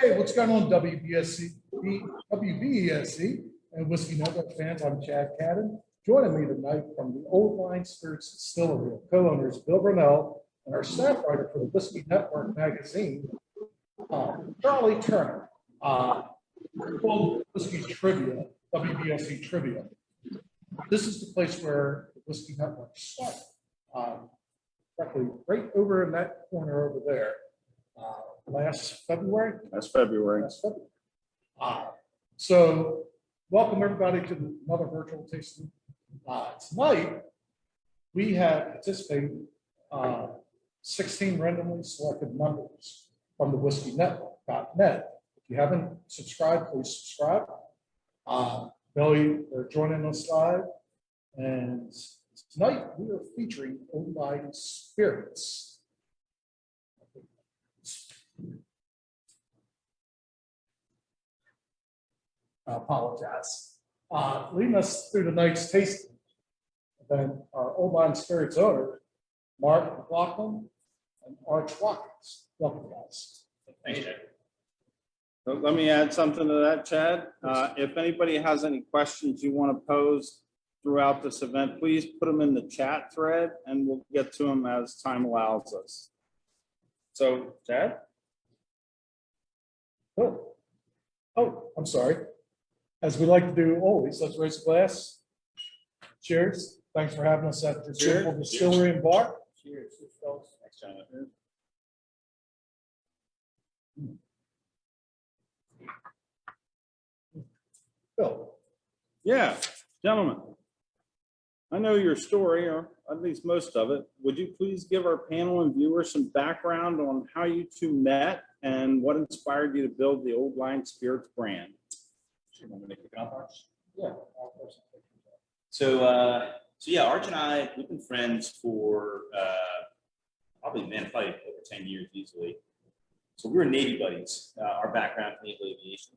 Hey, what's going on, WBESC and Whiskey Network fans? I'm Chad Cadden. Joining me tonight from the Old Line Distillery, co-owners Bill Varnell and our staff writer for the Whiskey Network magazine, Charlie Turner. Called Whiskey Trivia, WBSC Trivia. This is the place where the Whiskey Network started. Directly right over in that corner over there. Last February. That's February. So welcome everybody to another virtual tasting. Tonight we have participated 16 randomly selected members from the WhiskeyNetwork.net. If you haven't subscribed, please subscribe. Billy, they're joining us live, and tonight we are featuring Old Line Spirits. I apologize. Leading us through tonight's tasting, then our Old Line Spirits owner, Mark McLaughlin and Arch Watkins. Welcome, guys. Thank you. So let me add something to that, Chad. If anybody has any questions you want to pose throughout this event, please put them in the chat thread and we'll get to them as time allows us. So, Chad? Oh, I'm sorry. As we like to do always, let's raise a glass. Cheers. Thanks for having us at this beautiful distillery and bar. Cheers. Thanks, gentlemen. Bill. Yeah, gentlemen. I know your story, or at least most of it. Would you please give our panel and viewers some background on how you two met and what inspired you to build the Old Line Spirits brand? You want me to kick it off, Arch? Yeah. So yeah, Arch and I, we've been friends for probably over 10 years easily. So we were Navy buddies. Our background in naval aviation.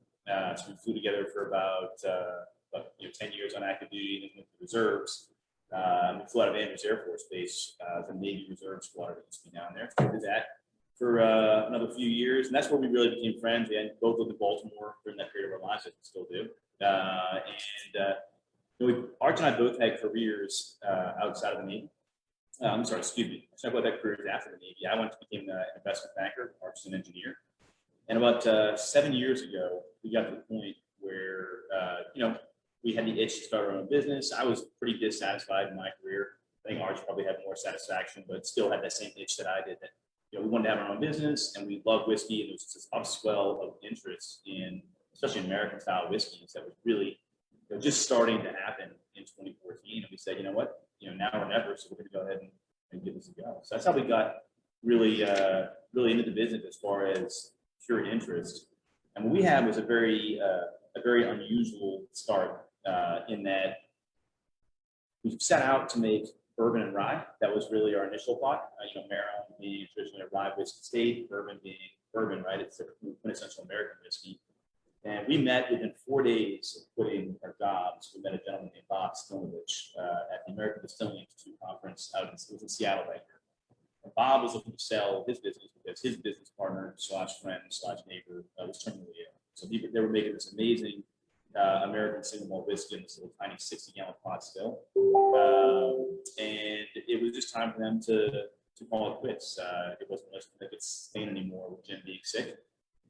So we flew together for about 10 years on active duty and then went to reserves. We flew out of Andrews Air Force Base, the Navy Reserve Squadron that used to be down there. So we did that for another few years, and that's where we really became friends. We both lived in Baltimore during that period of our lives, as we still do. Arch and I both had careers outside of the Navy. I'm sorry, excuse me. I both had careers after the Navy. I went to become an investment banker, Arch is an engineer. And about 7 years ago, we got to the point where, we had the itch to start our own business. I was pretty dissatisfied in my career. I think Arch probably had more satisfaction, but still had that same itch that I did. That we wanted to have our own business, and we loved whiskey, and there was just this upswell of interest in, especially American style whiskeys, that was really just starting to happen in 2014. And we said, you know what, now or never. So we're going to go ahead and give this a go. So that's how we got really into the business as far as pure interest. And what we had was a very unusual start. In that we set out to make bourbon and rye. That was really our initial thought. Maryland being traditionally a rye whiskey state, bourbon being bourbon, right? It's a quintessential American whiskey. And we met within 4 days of quitting our jobs. We met a gentleman named Bob Stinovich at the American Distilling Institute conference it was in Seattle right here. And Bob was looking to sell his business because his business partner / friend / neighbor was terminally ill. So they were making this amazing American single malt whiskey in this little tiny 60-gallon pot still, and it was just time for them to call it quits. It wasn't much they could sustain anymore with Jim being sick.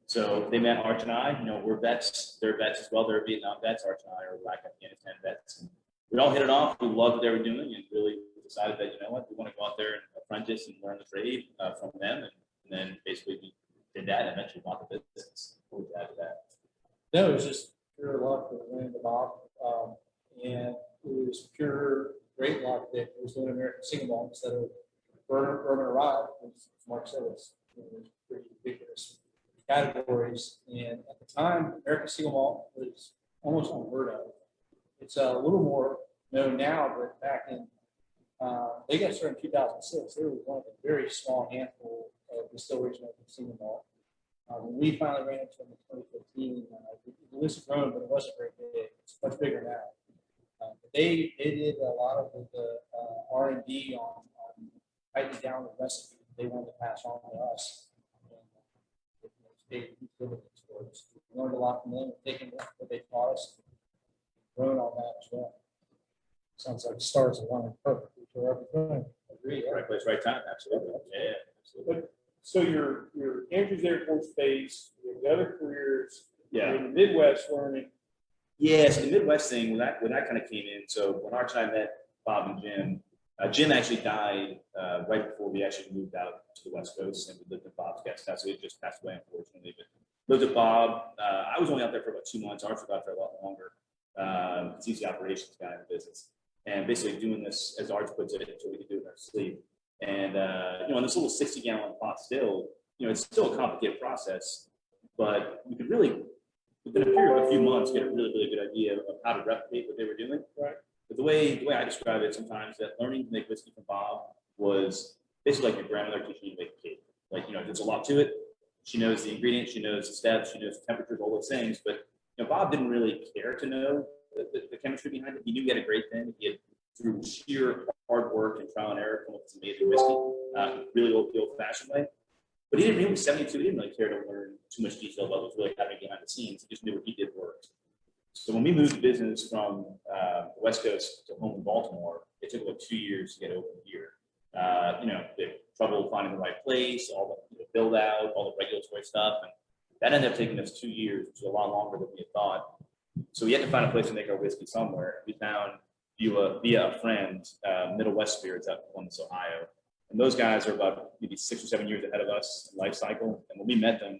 So they met Arch and I. We're vets; they're vets as well. They're Vietnam vets. Arch and I are Iraq, Afghanistan vets. And we all hit it off. We loved what they were doing, and really decided that we want to go out there and apprentice and learn the trade from them. And then basically we did that, and eventually bought the business. What would you add to that? No, it was just pure luck that ran the Bob, and it was pure great luck that it was doing American single malt instead of bourbon or rye. As Mark said, it was pretty ubiquitous categories. And at the time, American single malt was almost unheard of. It's a little more known now, but back in they got started in 2006. They were one of the very small handful of distilleries making single malt. When we finally ran into them in 2015, the list has grown, but it wasn't very big. It's much bigger now. They did a lot of the R&D on tightening down the recipe they wanted to pass on to us. And they dividends for learned a lot from them, taken what they taught us, grown on that as well. Sounds like stars aligning perfectly for everything. Agree. Yeah. Right place, right time, absolutely. Yeah, absolutely. So your Andrews Air Force Base, your other careers, Yeah. you're in the Midwest learning. Yeah, so the Midwest thing, when that kind of came in, so when Arch and I met Bob and Jim, Jim actually died right before we actually moved out to the West Coast, and we lived at Bob's guest house. So he just passed away, unfortunately. But lived with Bob. I was only out there for about 2 months. Arch was out there a lot longer. He's the operations guy in the business, and basically doing this, as Arch puts it, until we could do it in our sleep. And in this little 60-gallon pot still, it's still a complicated process, but we could really, within a period of a few months, get a really, really good idea of how to replicate what they were doing. Right. But the way I describe it sometimes, that learning to make whiskey from Bob was basically like your grandmother teaching you to make a cake. Like, there's a lot to it. She knows the ingredients, she knows the steps, she knows the temperatures, all those things. But Bob didn't really care to know the chemistry behind it. He knew he had a great thing. He had, through sheer hard work and trial and error, come up with some amazing whiskey, really the old-fashioned way. But he was 72. He didn't really care to learn too much detail about what's really happening behind the scenes. He just knew what he did worked. So when we moved the business from the West Coast to home in Baltimore, it took about 2 years to get open here. They had trouble finding the right place, all the build out, all the regulatory stuff, and that ended up taking us 2 years, which is a lot longer than we had thought. So we had to find a place to make our whiskey somewhere. We found via a friend, Middle West Spirits out in Columbus, Ohio. And those guys are about maybe 6 or 7 years ahead of us in life cycle. And when we met them,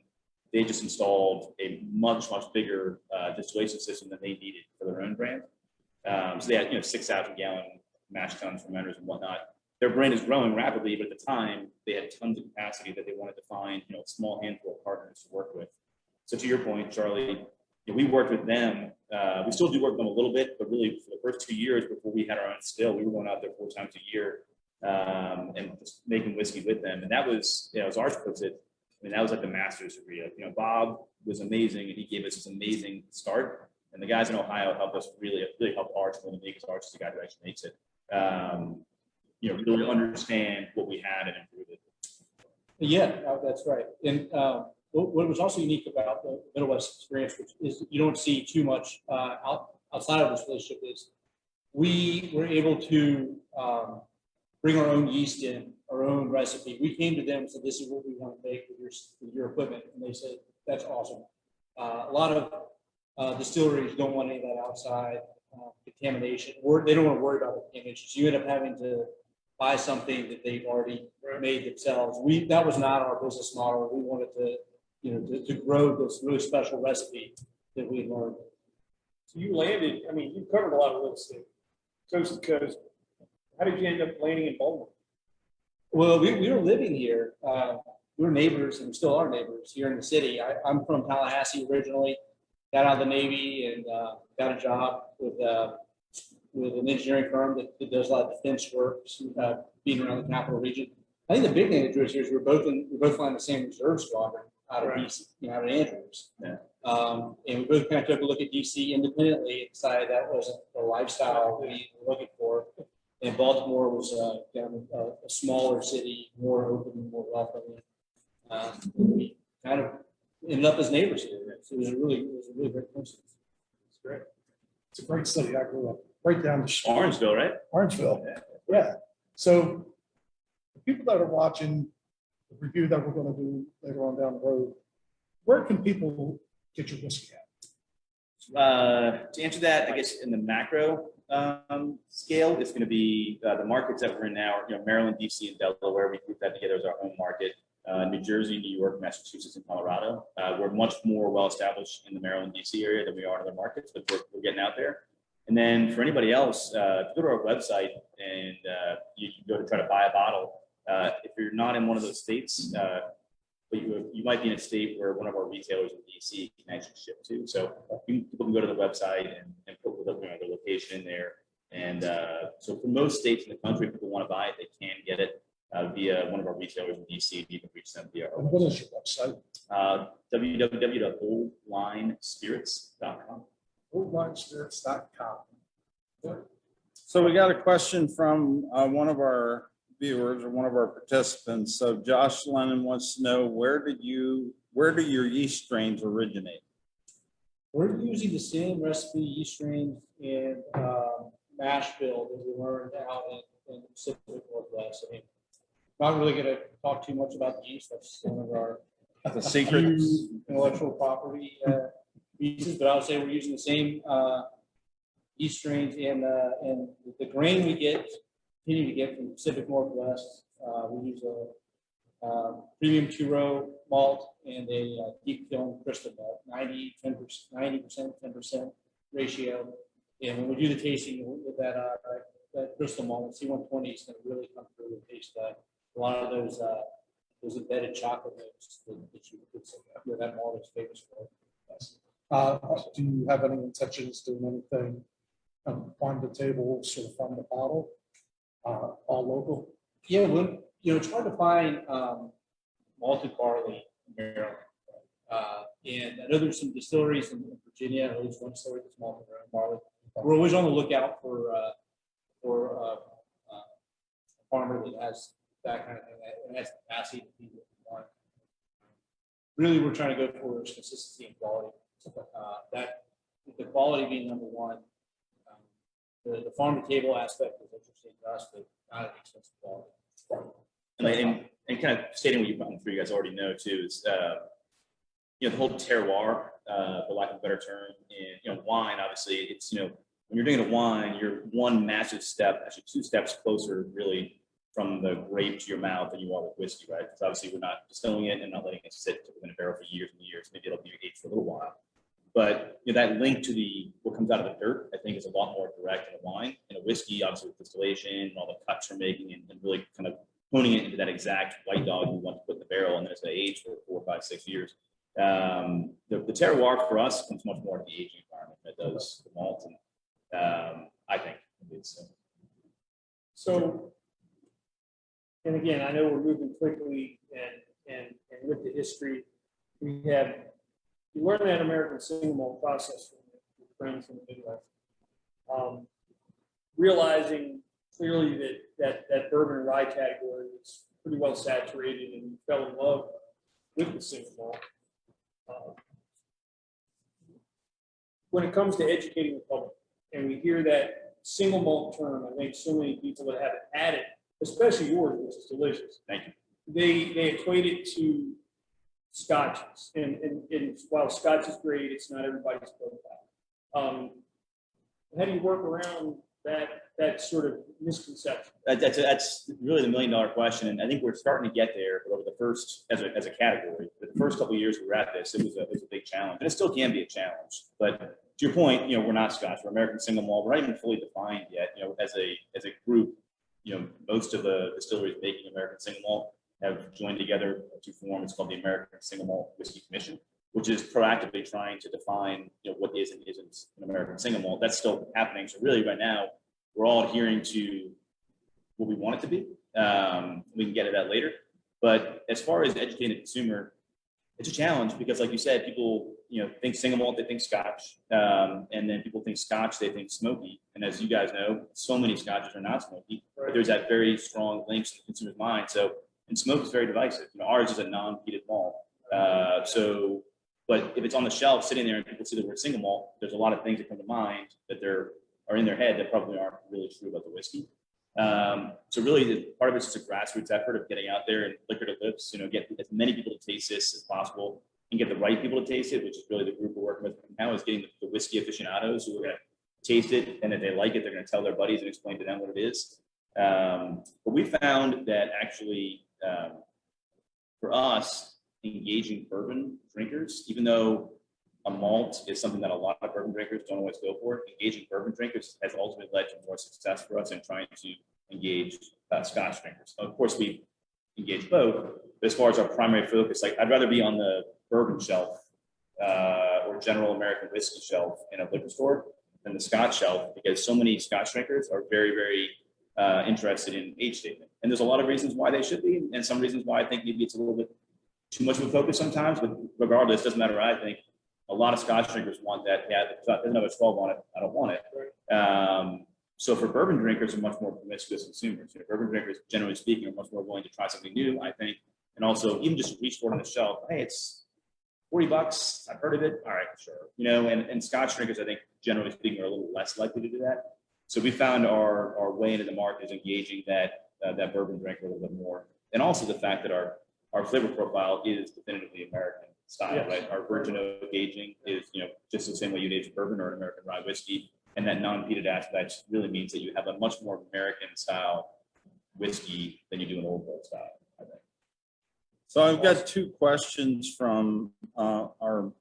they just installed a much, much bigger distillation system than they needed for their own brand. So they had 6,000 gallon mash tuns, fermenters, and whatnot. Their brand is growing rapidly, but at the time they had tons of capacity that they wanted to find a small handful of partners to work with. So to your point, Charlie, we worked with them. We still do work with them a little bit, but really for the first 2 years before we had our own still, we were going out there 4 times a year and just making whiskey with them. And that was, as Arch puts it, that was like the master's degree. Bob was amazing, and he gave us this amazing start. And the guys in Ohio helped us really help Arch more than me, because Arch is the guy who actually makes it. Really understand what we had and improve it. Yeah, that's right. And what was also unique about the Middle West experience, which is you don't see too much outside of this relationship, is we were able to bring our own yeast in, our own recipe. We came to them and said, "This is what we want to make with your equipment," and they said, "That's awesome." A lot of distilleries don't want any of that outside contamination, or they don't want to worry about the contamination. So you end up having to buy something that they've already made themselves. That was not our business model. We wanted to grow this really special recipe that we learned. So you landed, you covered a lot of real estate, coast to coast. How did you end up landing in Baltimore? Well, we were living here. We were neighbors, and we still are neighbors here in the city. I'm from Tallahassee originally. Got out of the Navy and got a job with an engineering firm that does a lot of defense work, being around the capital region. I think the big thing that drew us here is we're both flying the same reserve squadron out of DC, out of Andrews. Yeah. And we both kind of took a look at DC independently and decided that wasn't the lifestyle we were looking for. And Baltimore was a smaller city, more open, more welcoming. We kind of ended up as neighbors here. So it was a really great coincidence. It's great. It's a great city. I grew up right down the street. Orangeville, right? Orangeville. Yeah. So the people that are watching the review that we're going to do later on down the road, where can people get your whiskey at? To answer that, I guess in the macro scale, it's going to be the markets that we're in now, Maryland, DC, and Delaware. We group that together as our own market. New Jersey, New York, Massachusetts, and Colorado. We're much more well established in the Maryland, DC area than we are in other markets, but we're getting out there. And then for anybody else, go to our website and you can go to try to buy a bottle. If you're not in one of those states, but you might be in a state where one of our retailers in DC can actually ship to. So people can go to the website and put the location in there. And so for most states in the country, if people want to buy it, they can get it via one of our retailers in DC. You can reach them via our What is your website? www.oldlinespirits.com. OldLineSpirits.com. So we got a question from one of our viewers or one of our participants. So Josh Lennon wants to know, where do your yeast strains originate? We're using the same recipe, yeast strains, and mash bill that we learned out in the Pacific Northwest. I mean, not really gonna talk too much about the yeast, that's one of our The secret. intellectual property pieces, but I would say we're using the same yeast strains and the grain we continue to get from the Pacific Northwest. We use a premium two-row malt and a deep kiln crystal malt, 90%, 10% ratio. And when we do the tasting with that crystal malt, C120 is going to really come through and taste a lot of those embedded chocolate notes that you could say that malt is famous for. Do you have any intentions doing anything farm to table, sort of farm to bottle, all local? Yeah, well, it's hard to find malted barley in Maryland. And I know there's some distilleries in Virginia, at least one distillery that's malted their own barley. We're always on the lookout for a farmer that has that kind of thing, and has capacity to feed what we want. Really, we're trying to go for is consistency and quality. That the quality being number one. The farm to table aspect is interesting to us, but not at the expense of quality. And kind of stating what I'm sure you guys already know too is the whole terroir, for lack of a better term, and wine. Obviously, it's when you're doing a wine, you're one massive step, actually two steps closer, really, from the grape to your mouth than you are with whiskey, right? Because obviously we're not distilling it and not letting it sit within a barrel for years and years. Maybe it'll be aged for a little while. But that link to what comes out of the dirt, I think, is a lot more direct in a wine. In a whiskey, obviously with distillation and all the cuts you're making and really kind of honing it into that exact white dog you want to put in the barrel, and then it's going to age for 4, 5, 6 years. The terroir for us comes much more to the aging environment than it does the malt, and I think it's. So, and again, I know we're moving quickly, and with the history, we learn that American single malt process from your friends in the Midwest. Realizing clearly that bourbon and rye category is pretty well saturated, and you fell in love with the single malt. When it comes to educating the public, and we hear that single malt term, I think so many people that haven't had it, especially yours, which is delicious. Thank you. They equate it to scotches, and while scotch is great, it's not everybody's profile. How do you work around that sort of misconception? That's really the $1 million question, and I think we're starting to get there. But over the first, as a category, the first couple of years we were at this, it was a big challenge, and it still can be a challenge. But to your point, we're not Scotch, we're American single malt. We're not even fully defined yet. As a group, most of the distilleries making American single malt have joined together to form. It's called the American Single Malt Whiskey Commission, which is proactively trying to define what is and isn't an American single malt. That's still happening. So really, right now, we're all adhering to what we want it to be. We can get to that later. But as far as educating the consumer, it's a challenge because, like you said, people think single malt, they think Scotch, and then people think Scotch, they think smoky. And as you guys know, so many Scotches are not smoky. But there's that very strong links in the consumer's mind. And smoke is very divisive. Ours is a non-peated malt. But if it's on the shelf sitting there and people see the word single malt, there's a lot of things that come to mind that are in their head that probably aren't really true about the whiskey. So really, part of it's just a grassroots effort of getting out there and liquor to lips, get as many people to taste this as possible and get the right people to taste it, which is really the group we're working with now, is getting the whiskey aficionados who are going to taste it, and if they like it, they're going to tell their buddies and explain to them what it is. But we found that actually, for us, engaging bourbon drinkers, even though a malt is something that a lot of bourbon drinkers don't always go for, engaging bourbon drinkers has ultimately led to more success for us in trying to engage Scotch drinkers. Of course, we engage both, but as far as our primary focus, I'd rather be on the bourbon shelf or general American whiskey shelf in a liquor store than the Scotch shelf, because so many Scotch drinkers are very, very interested in age statement. And there's a lot of reasons why they should be, and some reasons why I think maybe it's a little bit too much of a focus sometimes, but regardless, doesn't matter. I think a lot of Scotch drinkers want that. Yeah, it doesn't have a 12 on it, I don't want it. So for bourbon drinkers are much more promiscuous consumers. Bourbon drinkers, generally speaking, are much more willing to try something new, I think. And also even just reach for it on the shelf. Hey, it's $40, I've heard of it. All right, sure. You know, and Scotch drinkers, I think, generally speaking, are a little less likely to do that. So we found our way into the market is engaging that bourbon drinker a little bit more. And also the fact that our flavor profile is definitively American style, Yes. right? Our virgin oak aging is, you know, just the same way you'd age bourbon or an American rye whiskey. And that non-peated aspect really means that you have a much more American style whiskey than you do an old world style, I think. So I've got two questions from our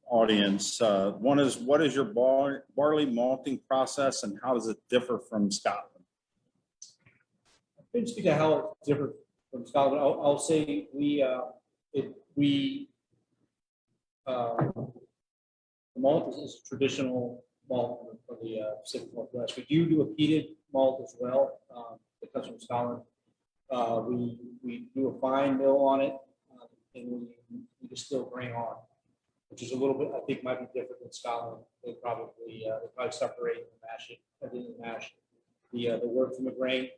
audience. One is, what is your barley malting process and how does it differ from Scotland? I couldn't speak to how it's different from Scotland. I'll say the malt is a traditional malt for the Pacific Northwest. We do a peated malt as well that comes from Scotland. We do a fine mill on it, and we distill grain on, which is a little bit, I think, might be different than Scotland. They probably separate and mash it. I didn't mash the wort from the grain.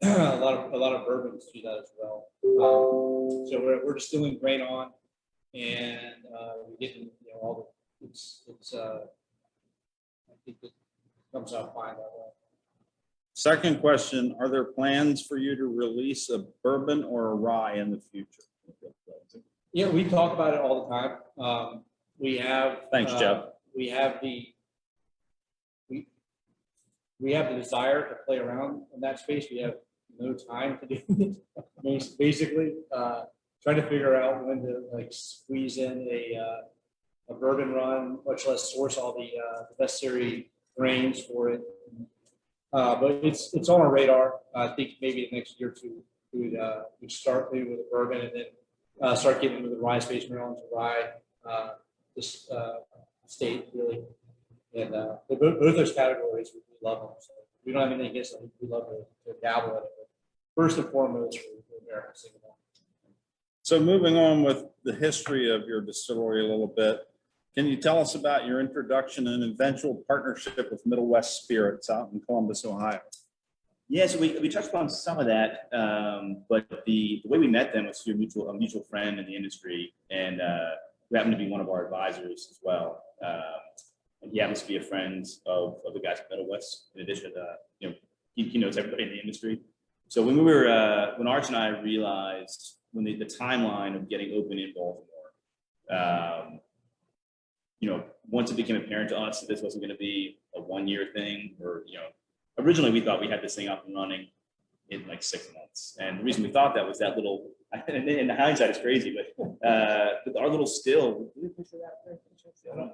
a lot of bourbons do that as well. So we're distilling grain on, and we're getting all the I think it comes out fine that way. Second question, are there plans for you to release a bourbon or a rye in the future? Yeah, we talk about it all the time. We have. Thanks, Jeff. We have the desire to play around in that space. We have no time to do it. Basically, trying to figure out when to squeeze in a bourbon run, much less source all the necessary grains for it. But it's on our radar. I think maybe the next year or two we'd start maybe with a bourbon and then start getting into the rye space, Maryland's rye, this state really. And both those categories, we love them. So we don't have anything against them. We love to dabble in it. But first and foremost, we're American single malt. So moving on with the history of your distillery a little bit, can you tell us about your introduction and eventual partnership with Middle West Spirits out in Columbus, Ohio? Yeah, so we touched upon some of that, but the way we met them was through a mutual friend in the industry, and who happened to be one of our advisors as well. And he happens to be a friend of the guys at Middle West, in addition to, he knows everybody in the industry. So when when Arch and I realized when the timeline of getting open in Baltimore, once it became apparent to us that this wasn't going to be a 1-year thing, or, originally we thought we had this thing up and running in 6 months. And the reason we thought that was that little, and in hindsight it's crazy, but our little still, did we picture that?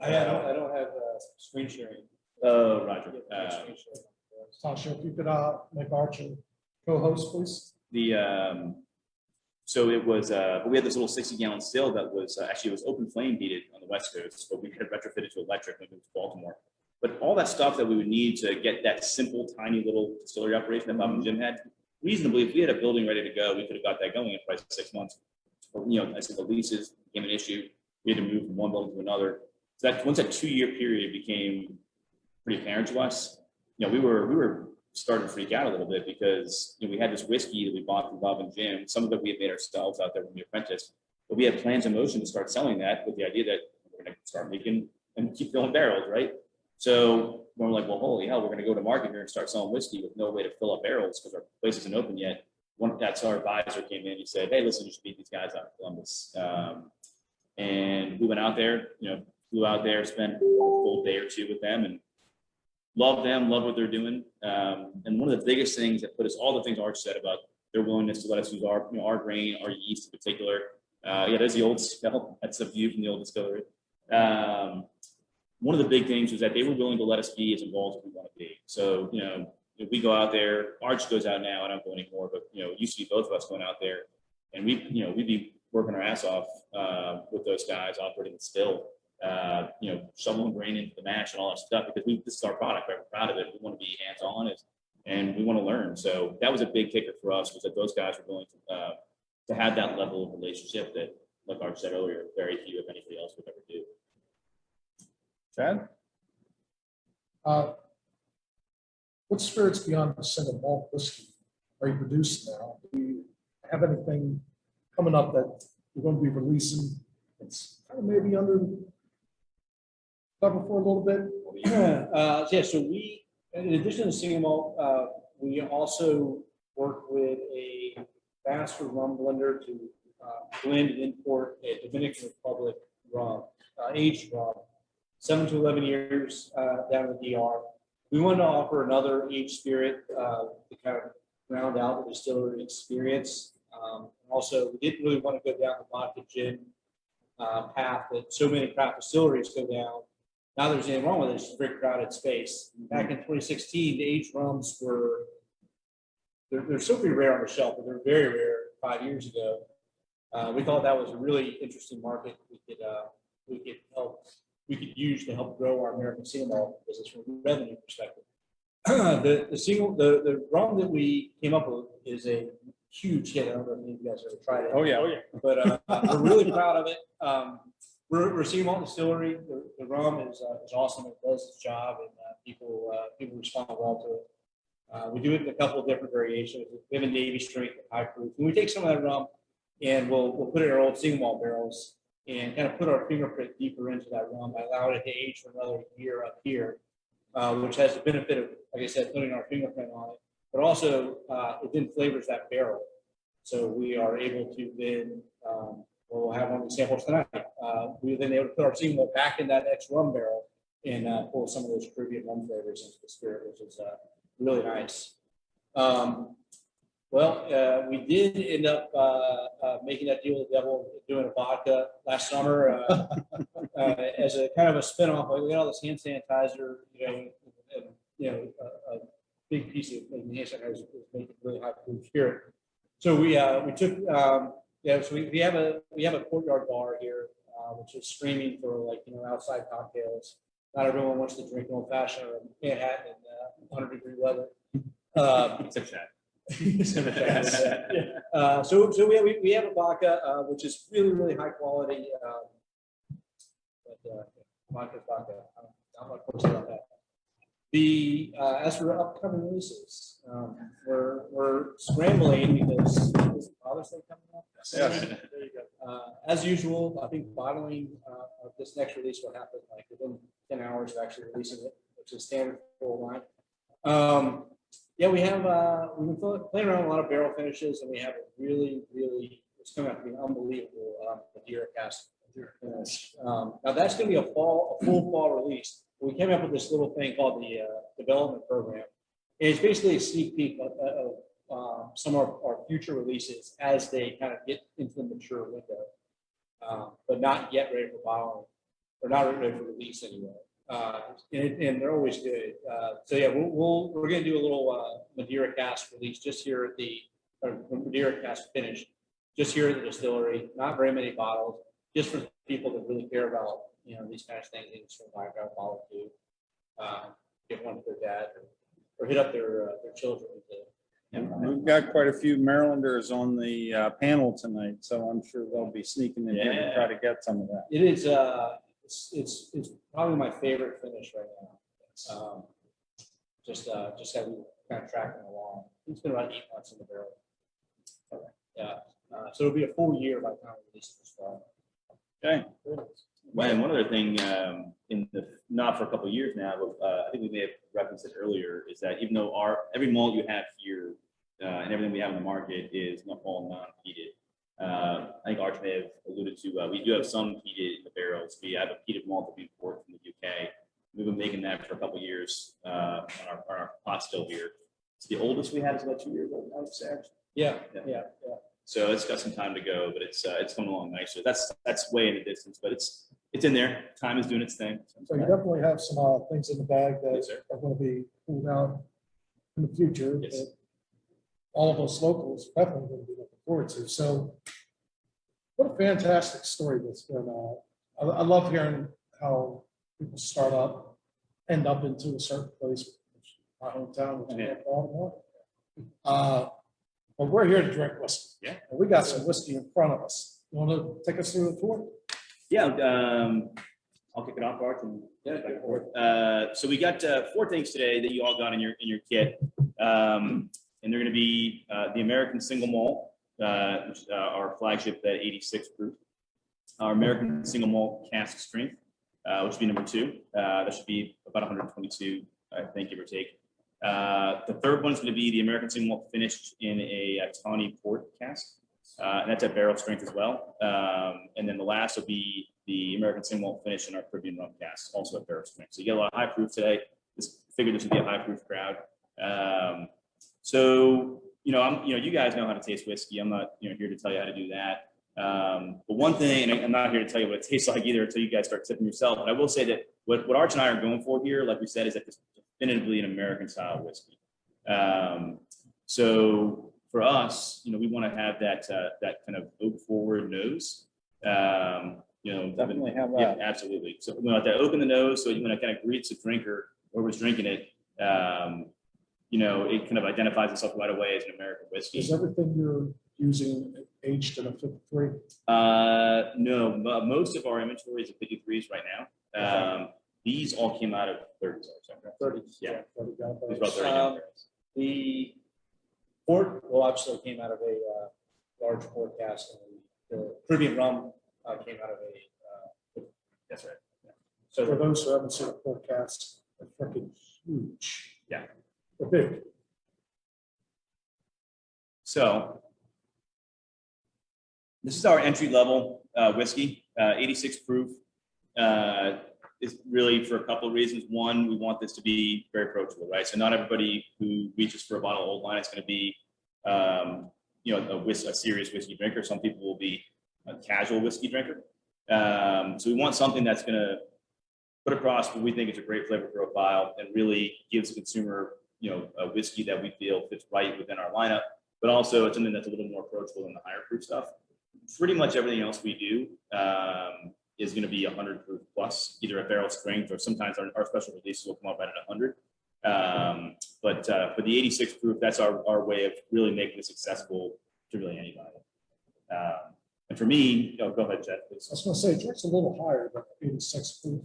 I don't have screen sharing. Oh, Roger. Tasha, if you could make Arch a co-host, please. So it was, we had this little 60-gallon still that was actually it was open flame heated on the West Coast, but we had retrofitted to electric when we moved to Baltimore. But all that stuff that we would need to get that simple, tiny little distillery operation that Bob and Jim had, reasonably, if we had a building ready to go, we could have got that going in probably 6 months. But, I said the leases became an issue. We had to move from one building to another. So that once that 2-year period became pretty apparent to us, we were starting to freak out a little bit because we had this whiskey that we bought from Bob and Jim. Some of it we had made ourselves out there when we apprenticed, but we had plans in motion to start selling that with the idea that we're going to start making and keep filling barrels, right? So when we're like, well, holy hell, we're going to go to market here and start selling whiskey with no way to fill up barrels because our place isn't open yet. That's our advisor came in. He said, hey, listen, you should meet these guys out in Columbus. And we went out there, flew out there, spent a full day or two with them, and love them, love what they're doing. And one of the biggest things that put us, all the things Arch said about their willingness to let us use our grain, our yeast in particular. There's the old smell. That's a view from the old distillery. One of the big things was that they were willing to let us be as involved as we want to be. So, if we go out there, Arch goes out now, I don't go anymore, but, it used to be both of us going out there, and we'd be working our ass off with those guys operating the still. Shoveling grain into the mash and all that stuff because this is our product, right? We're proud of it. We want to be hands-on and we want to learn. So that was a big kicker for us, was that those guys were willing to have that level of relationship that, like Arch said earlier, very few, if anybody else, would ever do. Chad? What spirits beyond the single malt whiskey are you producing now? Do you have anything coming up that you're going to be releasing? It's kind of maybe under the cover for a little bit? Yeah, so we, in addition to single malt, we also work with a master rum blender to blend and import a Dominican Republic rum, aged rum, 7 to 11 years down in the DR. We wanted to offer another aged spirit to kind of round out the distillery experience. Also, we didn't really want to go down the vodka gin path that so many craft distilleries go down. Not that there's anything wrong with it, it's just a very crowded space. Back in 2016, the aged rums were, they're still pretty rare on the shelf, but they're very rare 5 years ago. We thought that was a really interesting market we could use to help grow our American single malt business from a revenue perspective. The rum that we came up with is a huge hit. I don't know if you guys ever tried it. Oh, yeah. But we're really proud of it. We're a single malt distillery. The rum is awesome. It does its job, and people respond well to it. We do it in a couple of different variations. We have a Navy strength and high proof. And we take some of that rum and we'll put it in our old single malt barrels and kind of put our fingerprint deeper into that rum by allowing it to age for another year up here, which has the benefit of, like I said, putting our fingerprint on it, but also it then flavors that barrel. So we are able to then, we'll have one of the samples tonight. We're then able to put our single malt back in that next rum barrel and pull some of those Caribbean rum flavors into the spirit, which is really nice. We did end up making that deal with the devil, doing a vodka last summer as a kind of a spinoff. Like we got all this hand sanitizer, a big piece of making hand sanitizer is making really high proof spirit. So we took, so we have a courtyard bar here, which is screaming for outside cocktails. Not everyone wants to drink an old fashioned or Manhattan in 100-degree weather. Except Chad. So we have a vodka, which is really high quality. Vodka. I'm not close about that. As for upcoming releases, we're scrambling because Father's Day coming up. Yes. There you go. As usual, I think bottling of this next release will happen like within 10 hours of actually releasing it, which is standard for Old Line. We've been playing around with a lot of barrel finishes, and we have a really, it's coming out to be an unbelievable Madeira cask finish. Now that's going to be a full fall release. We came up with this little thing called the development program. And it's basically a sneak peek of some of our future releases as they kind of get into the mature window, but not yet ready for bottling, or not ready for release anyway. And they're always good. We're going to do a little Madeira cask release just here at the Madeira cask finish, just here at the distillery. Not very many bottles, just for people that really care about these kind of things. They just want to buy a bottle to give one to their dad or hit up their children. We've got quite a few Marylanders on the panel tonight, so I'm sure they'll be sneaking in here to try to get some of that. It is. It's probably my favorite finish right now. Just how we kind of tracking along. It's been about 8 months in the barrel. So it'll be a full year by the time we release this fall. Okay. Well, and one other thing, not for a couple of years now, but I think we may have referenced it earlier, is that even though every malt you have here and everything we have in the market is all non-peated. I think Arch may have alluded to, we do have some peated in the barrels. We have a peated malt that we import from the UK. We've been making that for a couple of years on our pot still here. It's the oldest we had is about 2 years old, I would say. Yeah. So it's got some time to go, but it's coming along nicely. That's way in the distance, but it's in there. Time is doing its thing. So you definitely have some things in the bag that Yes, sir. are going to be pulled out in the future. Yes. That all of us locals definitely going to be looking forward to. So what a fantastic story that's been. I love hearing how people start up, end up into a certain place, which is my hometown, which is Baltimore. But we're here to drink whiskey. Yeah. And we got some whiskey in front of us. You want to take us through the tour? Yeah, I'll kick it off, Arch. So we got 4 things today that you all got in your kit, and they're going to be the American Single Malt, which is our flagship at 86 proof. our American single malt cask strength, which would be number 2. That should be about 122, I think, give or take. The third one's going to be the American single malt finished in a tawny port cask. And that's at barrel strength as well. And then the last will be the American single malt finish in our Caribbean rum cask, also at barrel strength. So you get a lot of high proof today. Figured this would be a high proof crowd. So, you guys know how to taste whiskey. I'm not, here to tell you how to do that. But one thing, and I'm not here to tell you what it tastes like either until you guys start tipping yourself. But I will say that what Arch and I are going for here, like we said, is that this is definitively an American style whiskey. So for us, we want to have that kind of oak forward nose. Definitely have Yeah, that. absolutely. So we want that open the nose, so when it kind of greets the drinker, whoever's drinking it, it kind of identifies itself right away as an American whiskey. Is everything you're using aged in a 53? No, most of our inventory is at 53s right now. These all came out of 30s. 30s. Yeah. 30 gallon These barrels. are all 30 The port, well, obviously came out of a large port cask, and the Caribbean rum came out of a. That's right. So for those who haven't seen a forecast, they're freaking huge. Yeah. They're big. So this is our entry level whiskey, 86 proof. Is really for a couple of reasons. One, we want this to be very approachable, right? So not everybody who reaches for a bottle of Old Line is going to be, a serious whiskey drinker. Some people will be a casual whiskey drinker. So we want something that's going to put across what we think is a great flavor profile and really gives the consumer, a whiskey that we feel fits right within our lineup, but also it's something that's a little more approachable than the higher proof stuff. Pretty much everything else we do is going to be 100 proof plus, either at barrel strength or sometimes our special releases will come up right at 100. But for the 86 proof, that's our way of really making this accessible to really anybody. And for me, go ahead, Jeff, please. I was going to say, it drinks a little higher than 86 proof.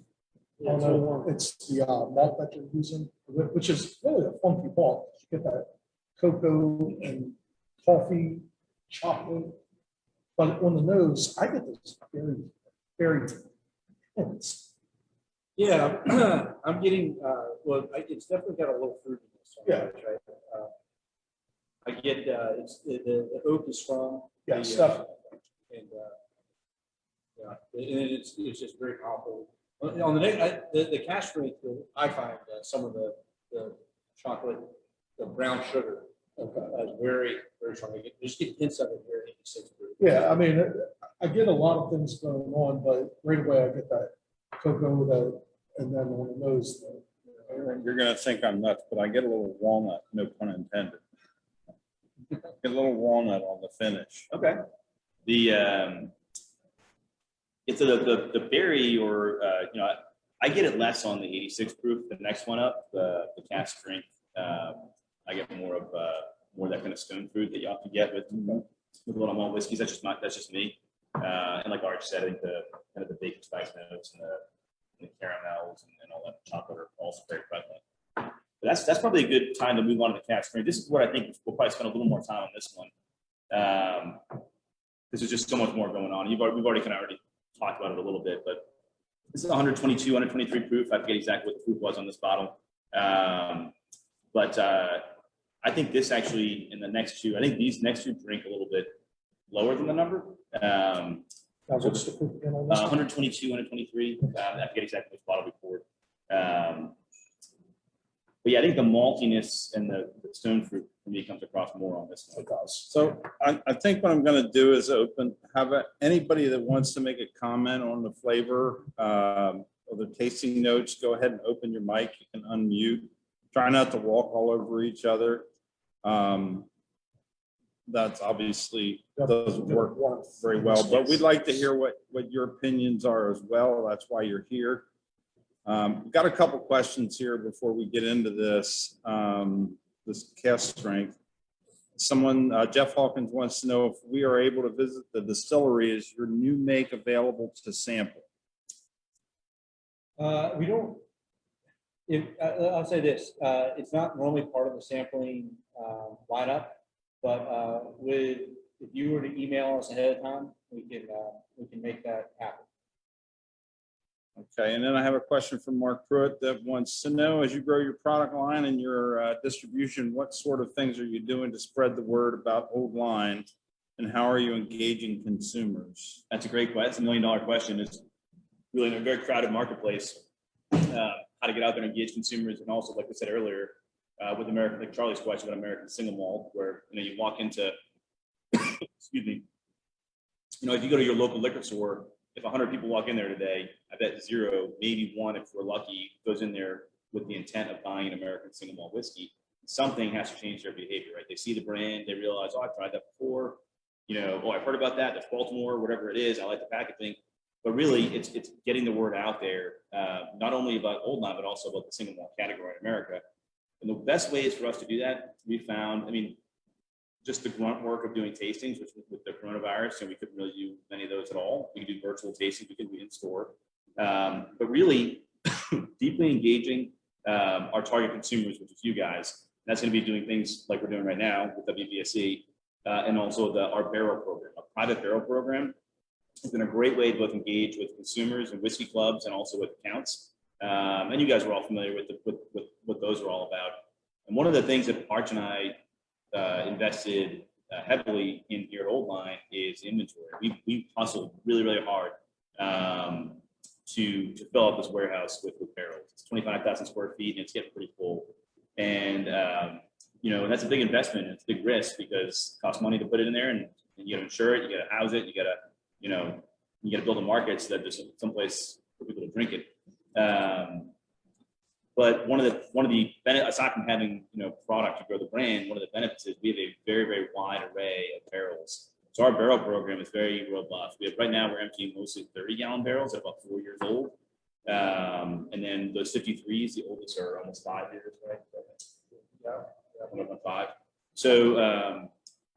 Yeah, Although it's the malt that you're using, which is really a funky malt. You get that cocoa and coffee, chocolate. But on the nose, I get this very, very intense. Yeah, I'm getting, it's definitely got a little fruitiness. Yeah. Right? I get, the oak is strong. Yes, The, definitely. And, and it's just very powerful. On the cash strength, I find some of the chocolate, the brown sugar, is very, very strong. Just get hints of it here at 86 proof. Yeah, I mean, I get a lot of things going on, but right away I get that cocoa, and then on the nose. You're going to think I'm nuts, but I get a little walnut, no pun intended. Get a little walnut on the finish. Okay. It's the berry, or I get it less on the 86 proof. The next one up, the cask strength, I get more of that kind of stone fruit that you often get with a lot of malt whiskeys. That's just me. And like Arch said, I think the kind of the bacon spice notes and the caramels and all that chocolate are also very prevalent. But that's probably a good time to move on to the cask strength. This is where I think we'll probably spend a little more time on this one. This is just so much more going on. We've already kind of already talked about it a little bit, but this is 122, 123 proof. I forget exactly what the proof was on this bottle. But I think this actually, in the next two, I think these next two drink a little bit lower than the number. What's the proof again on this? 122, 123. I forget exactly which bottle we poured. But yeah, I think the maltiness and the stone fruit for me comes across more on this one. So I think what I'm going to do is have anybody that wants to make a comment on the flavor or the tasting notes, go ahead and open your mic. You can unmute. Try not to walk all over each other. That's obviously doesn't work very well, but we'd like to hear what your opinions are as well. That's why you're here. We've got a couple questions here before we get into this, this cask strength. Someone, Jeff Hawkins, wants to know if we are able to visit the distillery. Is your new make available to sample? We don't. I'll say this: it's not normally part of the sampling lineup, but if you were to email us ahead of time, we can make that happen. Okay, and then I have a question from Mark Pruitt that wants to know, as you grow your product line and your distribution, what sort of things are you doing to spread the word about Old Line, and how are you engaging consumers? That's a great question. That's $1 million question. It's really in a very crowded marketplace. How to get out there and engage consumers, and also, like I said earlier, with American, like Charlie's question about American single malt, where you walk into, excuse me, if you go to your local liquor store, if 100 people walk in there today, I bet 0, maybe 1, if we're lucky, goes in there with the intent of buying an American single malt whiskey. Something has to change their behavior, right? They see the brand, they realize, oh, I've tried that before. Oh, I've heard about that. That's Baltimore, whatever it is. I like the packaging. But really, it's getting the word out there, not only about Old Line, but also about the single malt category in America. And the best ways for us to do that, we found, just the grunt work of doing tastings, which with the coronavirus, and we couldn't really do many of those at all. We could do virtual tastings, we could do in store. But really, deeply engaging our target consumers, which is you guys. That's going to be doing things like we're doing right now with WBSE, and also our barrel program, a private barrel program. It's been a great way to both engage with consumers and whiskey clubs, and also with accounts. And you guys are all familiar with what those are all about. And one of the things that Arch and I invested heavily in here at Old Line is inventory. We hustled really, really hard to fill up this warehouse with barrels. It's 25,000 square feet, and it's getting pretty full. And that's a big investment. It's a big risk because it costs money to put it in there, and you got to insure it, you got to house it, you got to build a market so that there's some place for people to drink it. But one of the benefits, aside from having product to grow the brand, one of the benefits is we have a very, very wide array of barrels. So our barrel program is very robust. Right now we're emptying mostly 30-gallon barrels at about 4 years old, and then those 53s, the oldest, are almost 5 years, right? Yeah, 5. So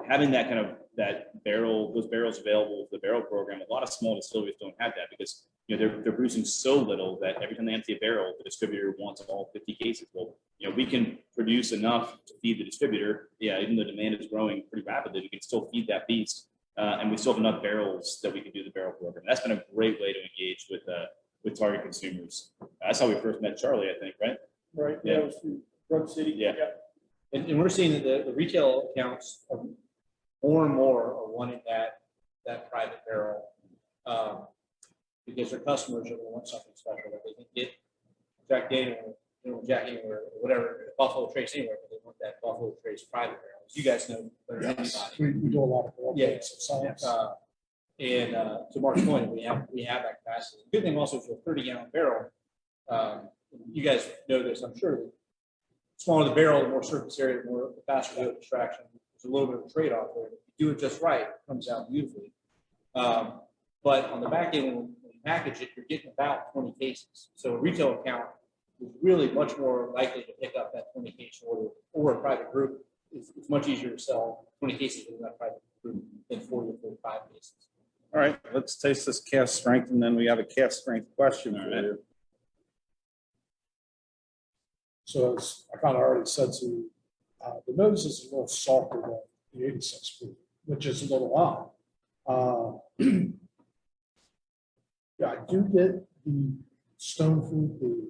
having that those barrels available for the barrel program, a lot of small distilleries don't have that because they're producing so little that every time they empty a barrel, the distributor wants all 50 cases. Well, we can produce enough to feed the distributor. Yeah, even though demand is growing pretty rapidly, we can still feed that beast, and we still have enough barrels that we can do the barrel program. That's been a great way to engage with target consumers. That's how we first met Charlie, I think, right? Right. Yeah. That was through Drug City. Yeah. And we're seeing that the retail accounts are more and more are wanting that private barrel, because their customers are going to want something special that they can get Jack Daniel, Jack anywhere, or whatever, Buffalo Trace anywhere, but they want that Buffalo Trace private barrel. You guys know better than Yes, anybody. we do a lot of. Yeah. Science. And to Mark's point, we have that capacity. The good thing also is with a 30-gallon barrel, you guys know this, I'm sure. The smaller the barrel, the more surface area, the faster the extraction. There's a little bit of a trade-off there. If you do it just right, it comes out beautifully. But on the back end, when you package it, you're getting about 20 cases. So a retail account is really much more likely to pick up that 20 case order, or a private group. It's much easier to sell 20 cases in that private group than 40 or 45 cases. All right, let's taste this cast strength, and then we have a cast strength question for you. So as I kind of already said to you, the nose is a little softer than the 86 proof, which is a little odd. Yeah, I do get the stone fruit,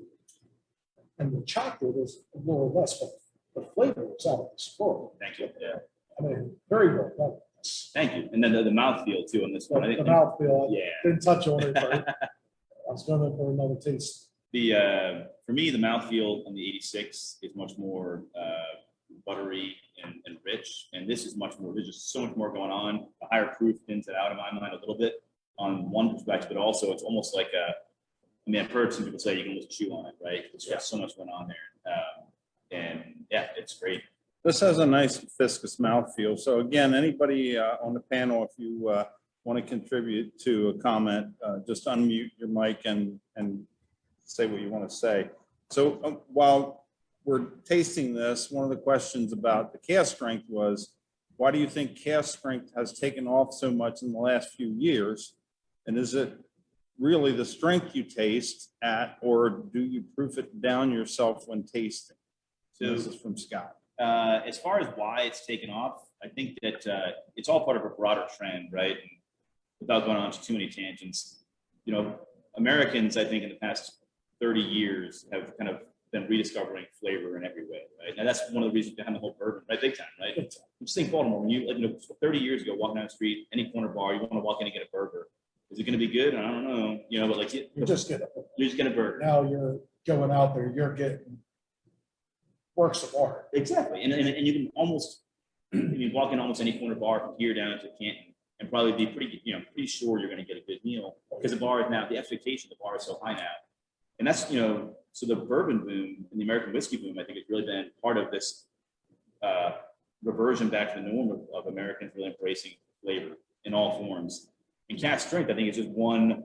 and the chocolate is a little less, but the flavor is out of this world. Thank you. Yeah. I mean, very well done. Thank you. And then the mouthfeel too on this one. I The think, mouthfeel, I yeah. didn't touch on it, but I was going for another taste. For me, the mouthfeel on the 86 is much more buttery and rich, and this is much more. There's just so much more going on. The higher proof thins it out in my mind a little bit on one perspective, but also it's almost like I've heard some people say you can almost chew on it, right? There's just so much going on there, and yeah, it's great. This has a nice viscous mouthfeel. So again, anybody on the panel, if you want to contribute to a comment, just unmute your mic and say what you want to say. So while we're tasting this, one of the questions about the cast strength was, why do you think cast strength has taken off so much in the last few years? And is it really the strength you taste at, or do you proof it down yourself when tasting? So this is from Scott. As far as why it's taken off, I think that it's all part of a broader trend, right? without going on too many tangents, you know, Americans, I think in the past 30 years have kind of been rediscovering flavor in every way, right? And that's one of the reasons behind the whole bourbon, right? Big time, right? Just think Baltimore, when you, like, you know, 30 years ago, walking down the street, any corner bar, you want to walk in and get a burger. Is it going to be good? I don't know, you know, but like, You just get it. you're just getting a burger. Now you're going out there, you're getting works of art. Exactly. And you can almost, you walk in almost any corner bar from here down to Canton and probably be pretty, you know, pretty sure you're going to get a good meal because the bar is now, the expectation of the bar is so high now. And that's, you know, so the bourbon boom and the American whiskey boom, I think has really been part of this reversion back to the norm of Americans really embracing flavor in all forms. And cask strength, I think, is just one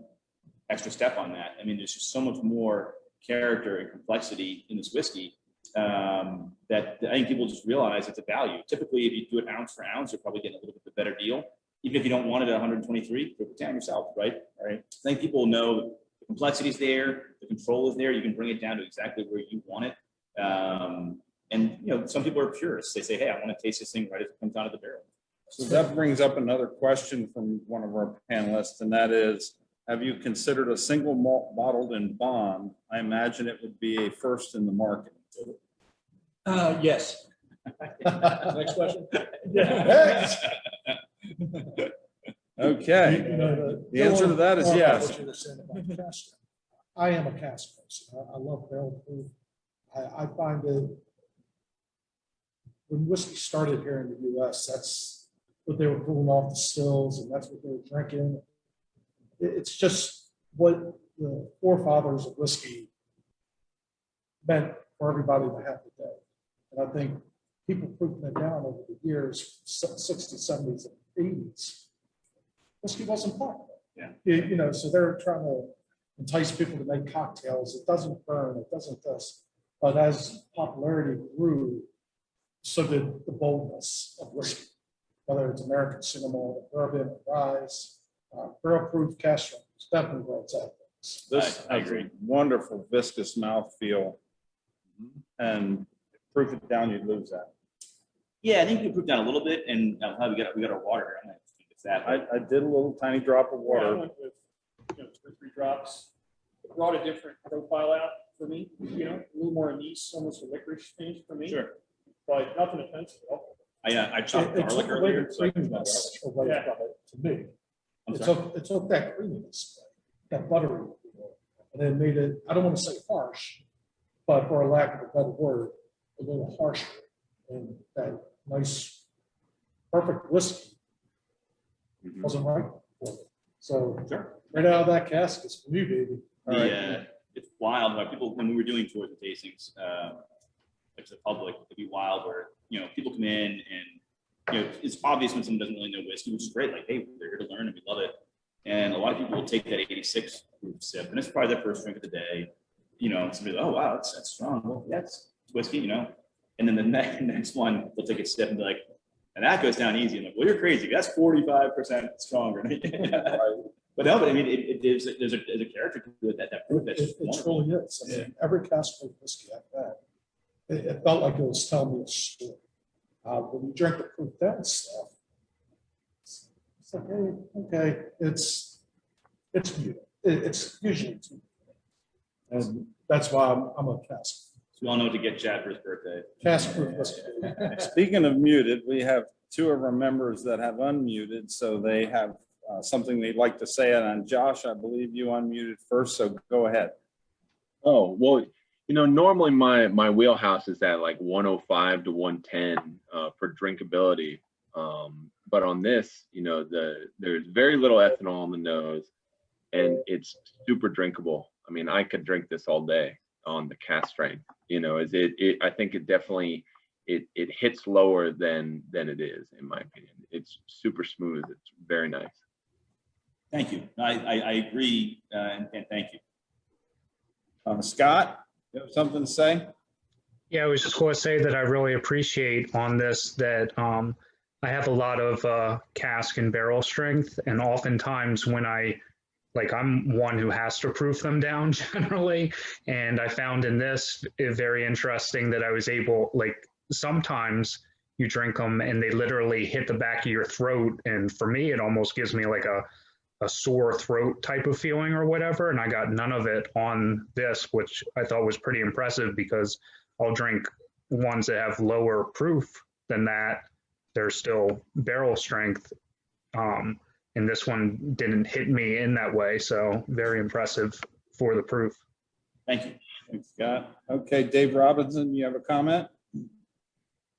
extra step on that. I mean, there's just so much more character and complexity in this whiskey that I think people just realize it's a value. Typically, if you do it ounce for ounce, you're probably getting a little bit of a better deal. Even if you don't want it at 123, put it down yourself, right? Right. I think people know the complexity is there, the control is there. You can bring it down to exactly where you want it. And you know, some people are purists. They say, "Hey, I want to taste this thing right as it comes out of the barrel." So that brings up another question from one of our panelists, and that is, have you considered a single malt bottled in bond? I imagine it would be a first in the market. Yes. Next question. Okay. You know, The answer to that is going yes. what you were saying about cask strength. I am a cask person. I love barrel proof. I find that when whiskey started here in the US, that's what they were pulling off the stills and that's what they were drinking. It's just what the forefathers of whiskey meant for everybody to have today. And I think people proved that down over the years, 60s, 70s, and 80s. Whiskey wasn't popular. Yeah. You know, so they're trying to entice people to make cocktails. It doesn't burn, it doesn't this. But as popularity grew, so did the boldness of whiskey, whether it's American single malt, bourbon, or rye, barrel proof, cask strength. It's definitely where it's at. This I has agree. a wonderful viscous mouthfeel, and proof it down, you'd lose that. Yeah, I think we put down a little bit, and we got our water here. I'm gonna it's that. I did a little tiny drop of I water. went with, you know, 2 or 3 drops. It brought a different profile out for me, you know, a little more anise, almost a licorice finish for me, Sure. but nothing offensive at all. I chopped It garlic took away earlier. the So I can creaminess away Yeah. from it to me. I'm It sorry. took that creaminess, that buttery, and then made it, I don't want to say harsh, but for a lack of a better word, a little harsher. And that nice, perfect whiskey Mhm. wasn't right for me. So Sure. right out of that cask is for you, baby. All right. It's wild. Like people, when we were doing tours and tastings, like to the public, it'd be wild where, you know, people come in and, you know, it's obvious when someone doesn't really know whiskey, which is great. Like, hey, they're here to learn and we love it. And a lot of people will take that 86 proof sip and it's probably their first drink of the day. You know, and somebody, oh, wow, that's strong. Well, that's whiskey, you know. And then the next one, they'll take a sip and be like, and that goes down easy. I'm like, well, you're crazy. That's 45% stronger. But no, but I mean, there's a character to it that proof that's It wonderful. truly is. I mean, every cask of whiskey I've had, it felt like it was telling me a story. When you drink the proof down stuff, it's like, hey, okay, it's muted. It's usually too. And that's why I'm a cask. So we all know what to get Chad for his birthday. Cask proof whiskey. Speaking of muted, we have 2 of our members that have unmuted, so they have something they'd like to say. And Josh, I believe you unmuted first, so go ahead. Oh, well, you know, normally my wheelhouse is at like 105 to 110 for drinkability. But on this, you know, there's very little ethanol on the nose and it's super drinkable. I mean, I could drink this all day on the cask strength. You know, I think it definitely it hits lower than it is, in my opinion. It's super smooth. It's very nice. Thank you. I agree, and thank you. Scott, you have something to say? Yeah, I was just going to say that I really appreciate on this that I have a lot of cask and barrel strength, and oftentimes when I'm one who has to proof them down generally, and I found in this very interesting that I was able, like sometimes you drink them and they literally hit the back of your throat, and for me it almost gives me like a a sore throat type of feeling or whatever. And I got none of it on this, which I thought was pretty impressive because I'll drink ones that have lower proof than that. They're still barrel strength. And this one didn't hit me in that way. So very impressive for the proof. Thank you. Thanks, Scott. Okay, Dave Robinson, you have a comment?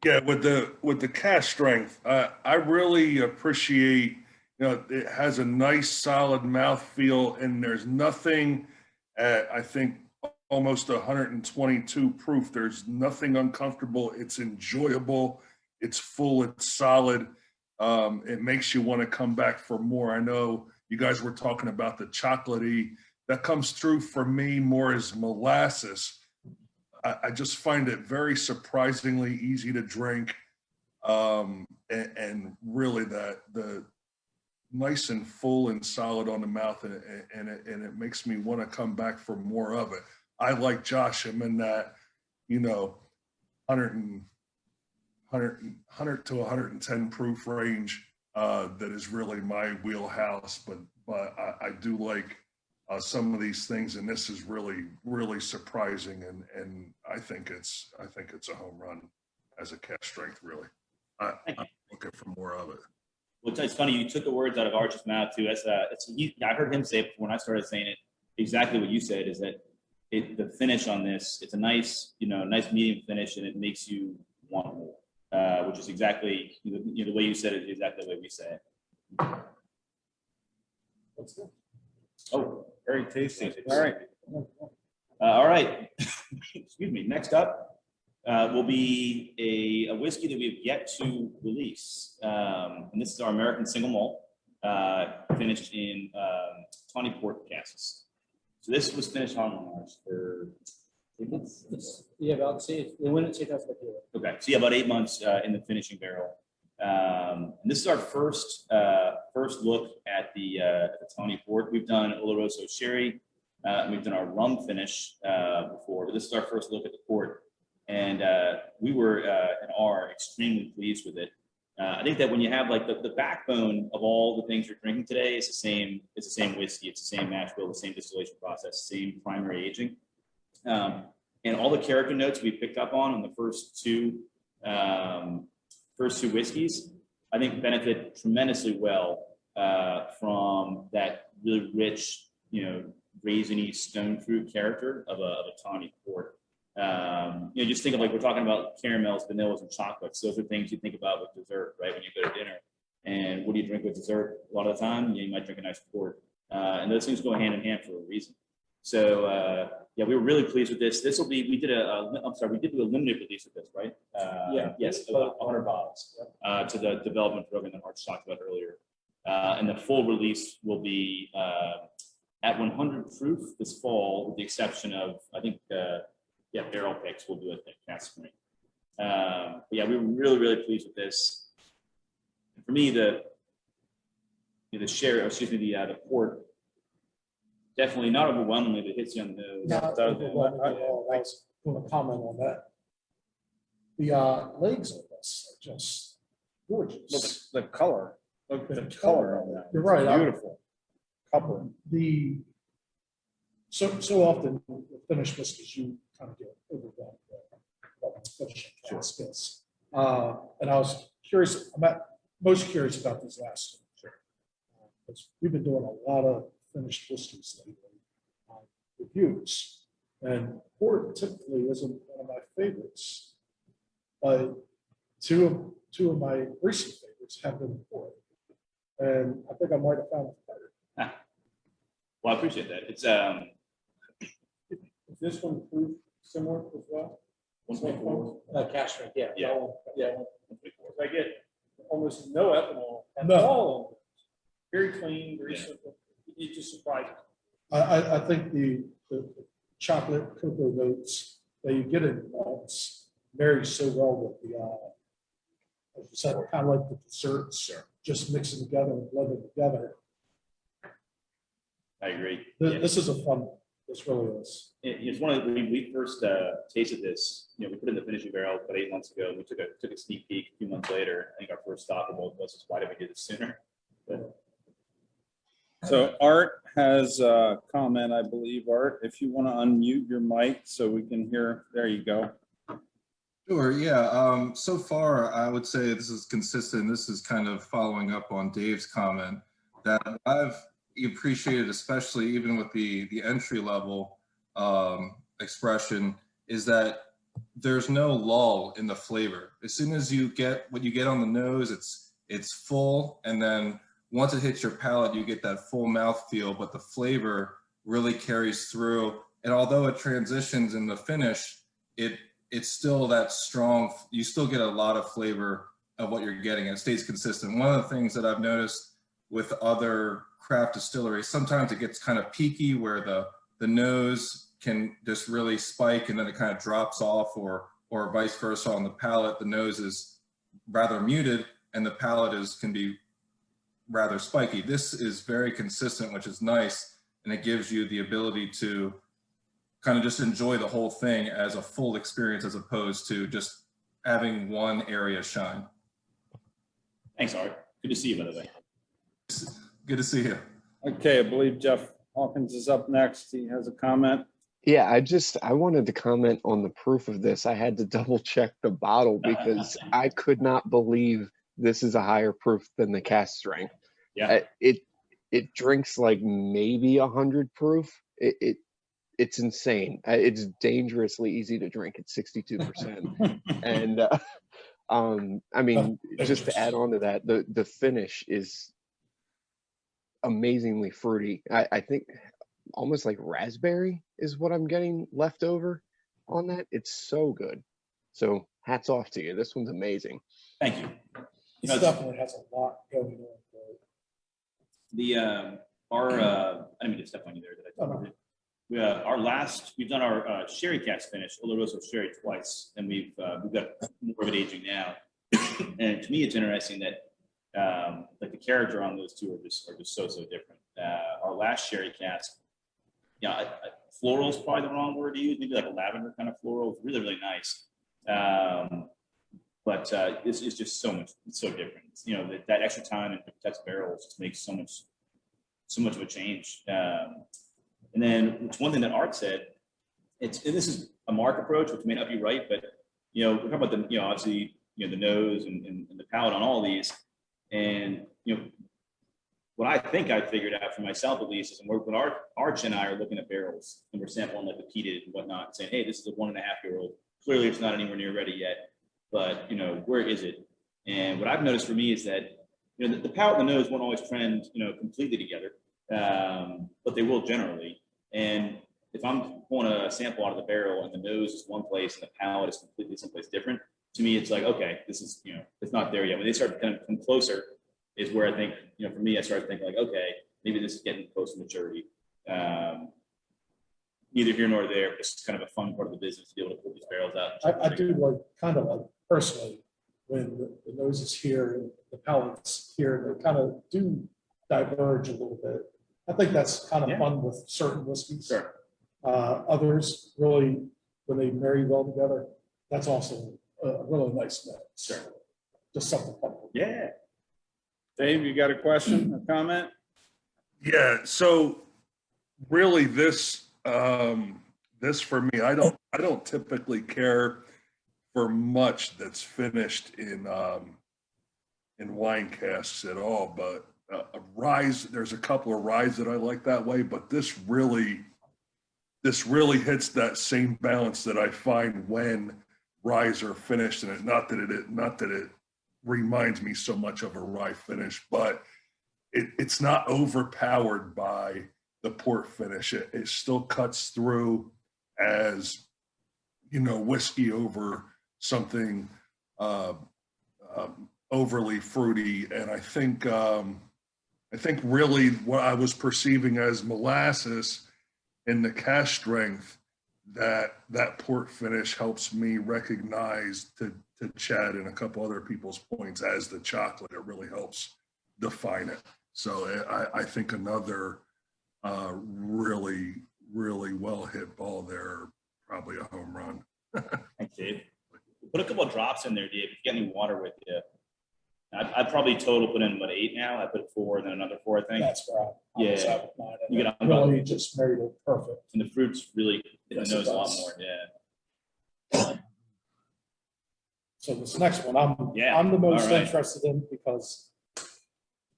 Yeah, with the cask strength, I really appreciate, it has a nice solid mouthfeel, and there's nothing at, I think, almost 122 proof. There's nothing uncomfortable. It's enjoyable. It's full. It's solid. It makes you want to come back for more. I know you guys were talking about the chocolatey. That comes through for me more as molasses. I just find it very surprisingly easy to drink, and really the nice and full and solid on the mouth, and it makes me want to come back for more of it. I like Josh. I'm in that, 100 to 110 proof range. That is really my wheelhouse, but I do like some of these things, and this is really surprising, and I think it's a home run as a cask strength. Really, I'm looking for more of it. Well, it's funny, you took the words out of Arch's mouth too. I heard him say it when I started saying it. Exactly what you said is that the finish on this, it's a nice, nice medium finish, and it makes you want more, which is exactly the way you said it is exactly the way we say it. That's good. Oh, Very tasty. All right. all right. Excuse me. Next up will be a whiskey that we've yet to release. And this is our American single malt, finished in tawny port casks. So this was finished on March for 8 months. Yeah, about say they wouldn't say that's what they were. Okay, so yeah, about 8 months in the finishing barrel. And this is our first look at the tawny port. We've done Oloroso sherry, and we've done our rum finish before, but this is our first look at the port, and we were and are extremely pleased with it. I think that when you have like the backbone of all the things you're drinking today is the same. It's the same whiskey. It's the same mash bill, the same distillation process, same primary aging, and all the character notes we picked up on the first two whiskeys, I think benefit tremendously well from that really rich, raisiny stone fruit character of a tawny port. Just think of like we're talking about caramels, vanillas, and chocolates. Those are things you think about with dessert, right? When you go to dinner. And what do you drink with dessert? A lot of the time, you might drink a nice port. And those things go hand in hand for a reason. So yeah, we were really pleased with this. This will be, we did do a limited release of this, right? Yes, about 100 bottles to the development program that March talked about earlier. And the full release will be at 100 proof this fall, with the exception of, I think, barrel picks we'll do it at cask strength. But yeah, we were really, really pleased with this. And for me, the port, definitely not overwhelmingly, but hits you on the nose. Not overwhelming at all. I was going to comment on that. The legs of this are just gorgeous. The color. The color on that. You're right. Beautiful. Couple. So often with finished whiskeys, you kind of get overwhelmed with finishing cask is. And I was curious. Most curious about these last two. Sure. Because we've been doing a lot of finished whiskeys lately, reviews, and port typically isn't one of my favorites, but two of my recent favorites have been port, and I think I might have found it better. Well, I appreciate that. It's Is this one proof similar as well? 1.4. Cash strength, yeah. Yeah. Yeah. I get almost no ethanol at No. all. Very clean, very simple. It just surprises me. I think the chocolate cocoa notes that you get in malts marry so well with the, as you said, kind of like the desserts, just mixing together and blending together. I agree. This is a fun one. This really is. It's one of the, when we first tasted this, we put it in the finishing barrel about 8 months ago. We took a sneak peek a few months later. I think our first stop of both of us is why did we do this sooner? But So Art has a comment, I believe. Art, if you want to unmute your mic so we can hear, there you go. Sure, yeah. So far, I would say this is consistent. This is kind of following up on Dave's comment that I've appreciated, especially even with the entry level expression, is that there's no lull in the flavor. As soon as you get what you get on the nose, it's full, and then once it hits your palate, you get that full mouthfeel, but the flavor really carries through. And although it transitions in the finish, it's still that strong. You still get a lot of flavor of what you're getting, and it stays consistent. One of the things that I've noticed with other craft distilleries, sometimes it gets kind of peaky where the nose can just really spike and then it kind of drops off, or vice versa on the palate. The nose is rather muted and the palate can be rather spiky. This is very consistent, which is nice, and it gives you the ability to kind of just enjoy the whole thing as a full experience, as opposed to just having one area shine. Thanks, Art. Good to see you, by the way. Good to see you. Okay, I believe Jeff Hawkins is up next. He has a comment. Yeah, I wanted to comment on the proof of this. I had to double check the bottle because I could not believe this is a higher proof than the cask strength. Yeah. It drinks like maybe 100 proof. It's insane. It's dangerously easy to drink at 62%. And I mean, just to add on to that, the finish is amazingly fruity. I think almost like raspberry is what I'm getting left over on that. It's so good. So hats off to you. This one's amazing. Thank you. It definitely has a lot going on. I didn't mean to step on you there. We've done our sherry cask finish, Oloroso sherry twice, and we've got more of it aging now. And to me, it's interesting that like the character on those two are just so different. Our last sherry cask, floral is probably the wrong word to use. Maybe like a lavender kind of floral. It's really nice. But it's just it's so different. That extra time in protects barrels just makes so much of a change. And then it's one thing that Art said. And this is a mark approach, which may not be right, but we're talking about the obviously the nose and the palate on all these, and what I think I figured out for myself at least is when Arch and I are looking at barrels and we're sampling like the peated and whatnot, and saying, hey, this is a 1.5-year-old. Clearly, it's not anywhere near ready yet, but where is it? And what I've noticed for me is that the palate and the nose won't always trend completely together, but they will generally. And if I'm pulling a sample out of the barrel and the nose is one place and the palate is completely someplace different, to me it's like, okay, this is it's not there yet. When they start to kind of come closer is where I think for me I start thinking like, okay, maybe this is getting close to maturity. Neither here nor there. It's kind of a fun part of the business to be able to pull these barrels out. I do like personally when the nose is here and the palate's here, they kind of do diverge a little bit. I think that's kind of fun with certain whiskeys. Sure. Others really, when they marry well together, that's also a really nice mix. Sure. Just something fun. Yeah. Dave, you got a question, a comment? Yeah, so really this for me, I don't typically care for much that's finished in wine casks at all, but a rye, there's a couple of ryes that I like that way, but this really hits that same balance that I find when ryes are finished in it. Not that it reminds me so much of a rye finish, but it's not overpowered by the port finish. It still cuts through as whiskey over something overly fruity. And I think really what I was perceiving as molasses in the cask strength, that port finish helps me recognize to Chad and a couple other people's points as the chocolate. It really helps define it. So I think another really well hit ball there, probably a home run. Thanks, Dave. Put a couple of drops in there, Dave. If you get any water with you, I'd probably total put in about 8 now. I put 4, then another 4, I think. That's right. Yeah. You get on Really just married it perfect. And the fruit's really in Yes, the it nose a lot does. more. Yeah. So this next one, Yeah, I'm the most all right. interested in because to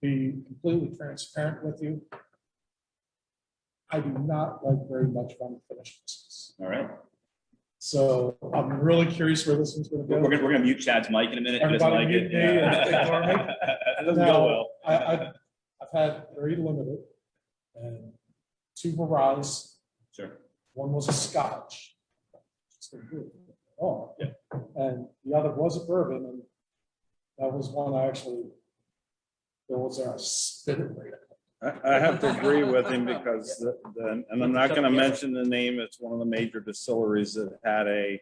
be completely transparent with you, I do not like very much of unfinished business. All right. So I'm really curious where this one's going to We're go. gonna mute Chad's mic in a minute. He doesn't Everybody like mute it. me and ignore me. It doesn't Now, go well. I've had very limited and 2 varieties. Sure. One was a Scotch. It's been good. Oh, Yeah. and the other was a bourbon, and that was one I actually, there was a spit it right. I have to agree with him because and I'm not gonna mention the name, it's one of the major distilleries that had a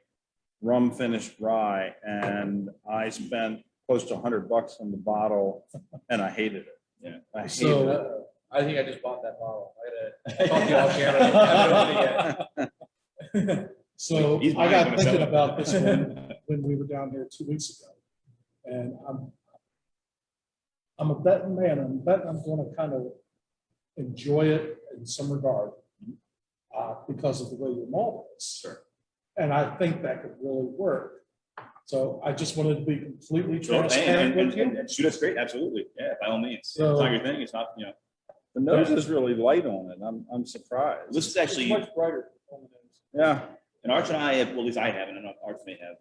rum finished rye, and I spent close to $100 on the bottle, and I hated it. Yeah. I hated So- it. I think I just bought that bottle. I gotta talk to you off camera. I haven't opened it yet. So He's I buying got when it's thinking selling. about this one when we were down here 2 weeks ago. And I'm a betting man. I'm betting I'm going to kind of enjoy it in some regard because of the way your malt is. Sure. And I think that could really work. So I just wanted to be completely So, transparent with you. and shoot us straight. Absolutely. Yeah, by all means. If So- it's not your thing. It's not, The nose is really light on it. I'm surprised. this is It's actually, much brighter on the nose. Yeah, and Arch and I have, well, at least I have, and I know Arch may have,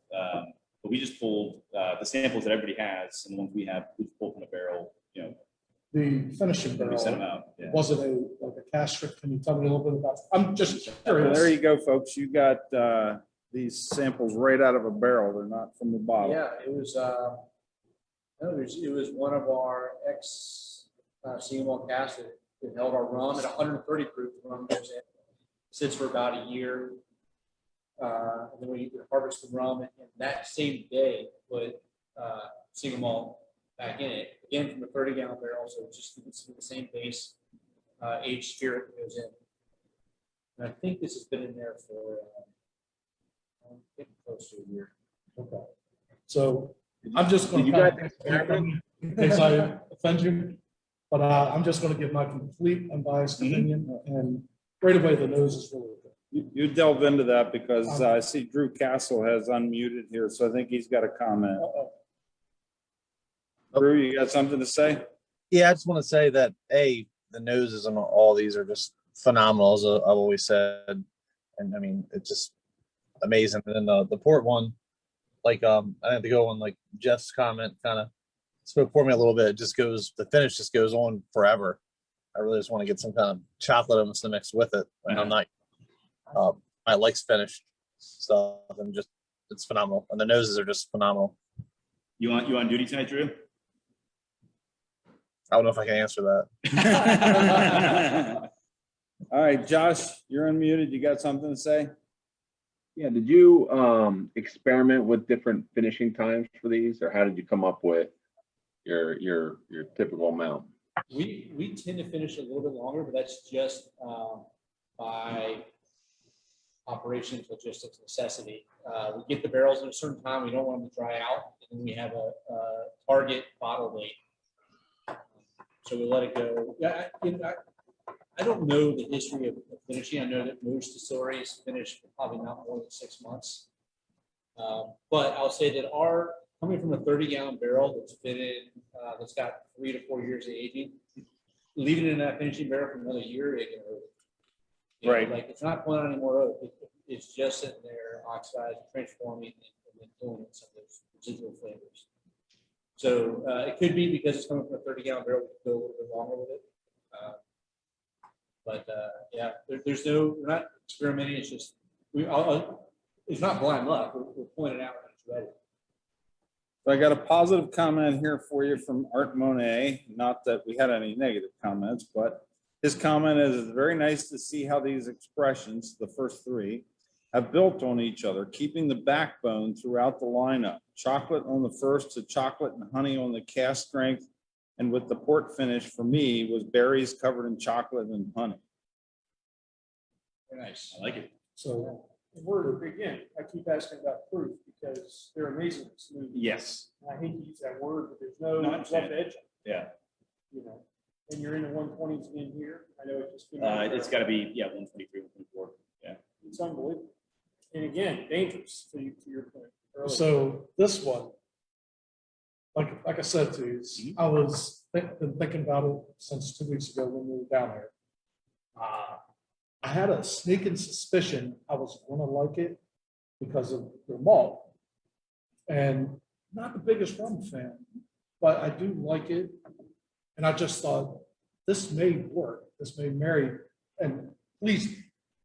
but we just pulled the samples that everybody has, and the ones we have, we pulled from the barrel, The finishing and we sent them barrel, out. Yeah. was it like a cash strip? Can you tell me a little bit about, I'm just well, curious. there you go, folks. You got these samples right out of a barrel. They're not from the bottle. Yeah, it was, no, it was one of our ex CMO cast that held our rum at 130 proof. Rum goes in, sits for about a year. And then we harvest the rum, and that same day put single malt back in it, again from a 30-gallon barrel. So it's the same base aged spirit that goes in. And I think this has been in there for I think close to a year. Okay. So I'm just going Did to you kind guys of, experiment? in case I offend you, but I'm just going to give my complete unbiased Mhm. opinion. And right away, the nose is really good. You delve into that because I see Drew Castle has unmuted here, so I think he's got a comment. Uh-oh. Drew, you got something to say? Yeah, I just want to say that the noses on all these are just phenomenal, as I've always said, and I mean it's just amazing. And then the port one, like I have to go on like Jeff's comment, kind of spoke for me a little bit. It just goes, the finish just goes on forever. I really just want to get some kind of chocolate almost to mix with it, and I'm not. I like finished stuff, and just it's phenomenal, and the noses are just phenomenal. You on duty tonight, Drew? I don't know if I can answer that. All right, Josh, you're unmuted. You got something to say? Yeah, did you experiment with different finishing times for these, or how did you come up with your typical amount? We tend to finish a little bit longer, but that's just by operations, logistics, necessity. We get the barrels at a certain time. We don't want them to dry out, and then we have a target bottle date. So we let it go. Yeah, I don't know the history of finishing. I know that most distilleries finish probably not more than 6 months. But I'll say that our, coming from a 30-gallon barrel that's fitted, that's got 3 to 4 years of aging, leaving it in that finishing barrel for another year, it can hurt. You know, Right. like it's not pulling out any more oak. It's just sitting there, oxidized, transforming, and then pulling in some of those residual flavors. So it could be because it's coming from a 30-gallon barrel, we could go a little bit longer with it. Yeah, there's no, we're not experimenting. It's just it's not blind luck. We're pointing out when it's ready. So I got a positive comment here for you from Art Monet. Not that we had any negative comments, but his comment is, it's very nice to see how these expressions, the first 3, have built on each other, keeping the backbone throughout the lineup. Chocolate on the first to chocolate and honey on the cast strength. And with the port finish for me was berries covered in chocolate and honey. Very nice. I like it. So Word, again, I keep asking about proof because they're amazingly smooth. Yes. And I hate to use that word, but there's no No, I understand. tough edge, Yeah, you know, and you're in the 120s in here. I know it just. it's got to be 123, 124. Yeah, It's unbelievable. And again, dangerous to your point earlier. So this one, like I said to you, I was been thinking about it since 2 weeks ago when we were down there. I had a sneaking suspicion I was going to like it because of the malt, and not the biggest rum fan, but I do like it. And I just thought this may work. This may marry and please me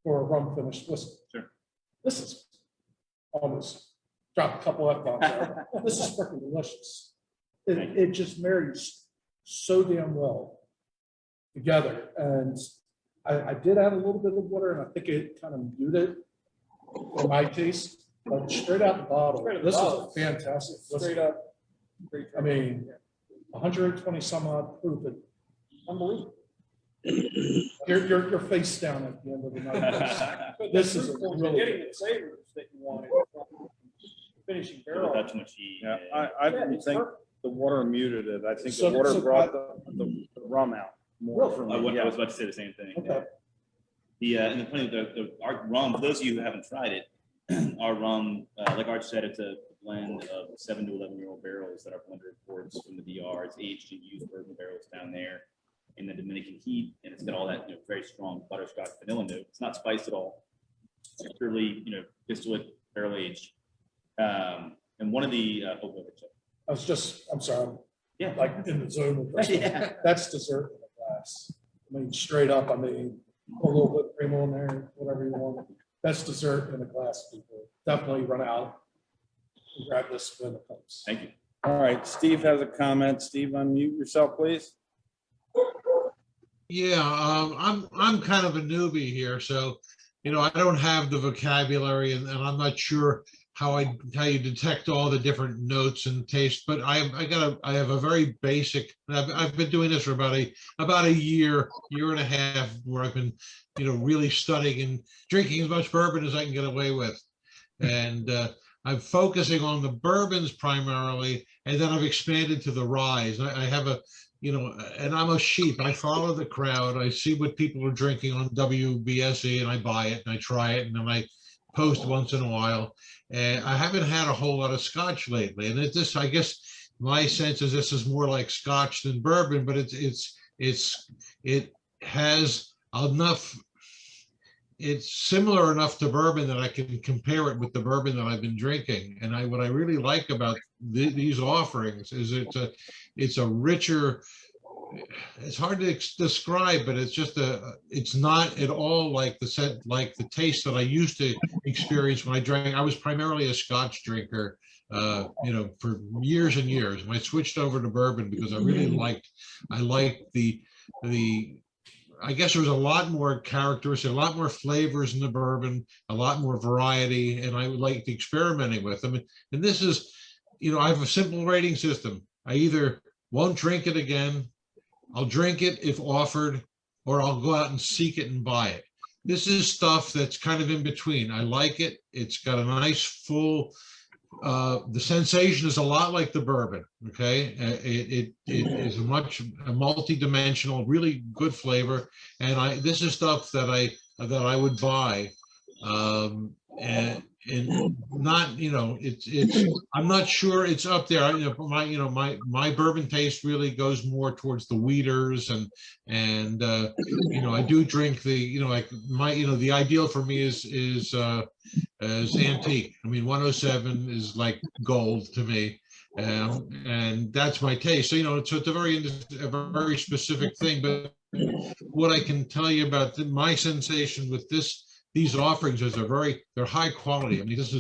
for a rum finished whiskey. Sure. This is almost dropped a couple F-bombs there. This is freaking delicious. It just marries so damn well together. And I did add a little bit of water, and I think it kind of muted for my taste. But straight out the bottle, this is a fantastic whiskey. Straight up. Great. I mean, 120 some odd proof. Unbelievable. Your face down at the end of the night. But This the is a fruit points, really- you're getting the savors that you wanted from finishing barrel. Not too much heat. Yeah, I Yeah, didn't it's think perfect. the water muted it. I think So- the water so brought the rum out more Really? for I me. was Yeah. about to say the same thing. Okay. And the funny, our rum, for those of you who haven't tried it, our rum, like Art said, it's a blend of 7 to 11-year-old barrels that are blended ports from the DR. It's aged in used bourbon barrels down there in the Dominican heat, and it's got all that very strong butterscotch vanilla note. It's not spiced at all. It's purely distillate barrel aged. And one of the I'm sorry, yeah, like in the zone with this one. Yeah. That's dessert in a glass. I mean, straight up, put a little bit of cream on there, whatever you want. That's dessert in a glass, people. Definitely run out and grab this when it comes. Thank you. All right, Steve has a comment. Steve, unmute yourself, please. Yeah, I'm kind of a newbie here, so I don't have the vocabulary, and I'm not sure how you detect all the different notes and tastes. But I have a very basic. I've been doing this for about a year and a half, where I've been really studying and drinking as much bourbon as I can get away with, and I'm focusing on the bourbons primarily, and then I've expanded to the ryes. I have and I'm a sheep. I follow the crowd. I see what people are drinking on WBSE, and I buy it and I try it, and then I post once in a while. And I haven't had a whole lot of Scotch lately, and I guess my sense is this is more like Scotch than bourbon, but it has enough. It's similar enough to bourbon that I can compare it with the bourbon that I've been drinking. And what I really like about these offerings is it's a richer. It's hard to describe, but it's not at all like the taste that I used to experience when I drank. I was primarily a Scotch drinker, for years and years. And I switched over to bourbon because I really liked the I guess there was a lot more characteristics, a lot more flavors in the bourbon, a lot more variety, and I liked experimenting with them. And this is, I have a simple rating system. I either won't drink it again, I'll drink it if offered, or I'll go out and seek it and buy it. This is stuff that's kind of in between. I like it. It's got a nice full, the sensation is a lot like the bourbon, okay? It is a multi-dimensional, really good flavor. And this is stuff that I would buy. And not, I'm not sure it's up there. My bourbon taste really goes more towards the wheaters and I do drink the ideal for me is antique. 107 is like gold to me. And that's my taste. So, so it's a very specific thing, but what I can tell you about my sensation with these offerings is they're high quality. This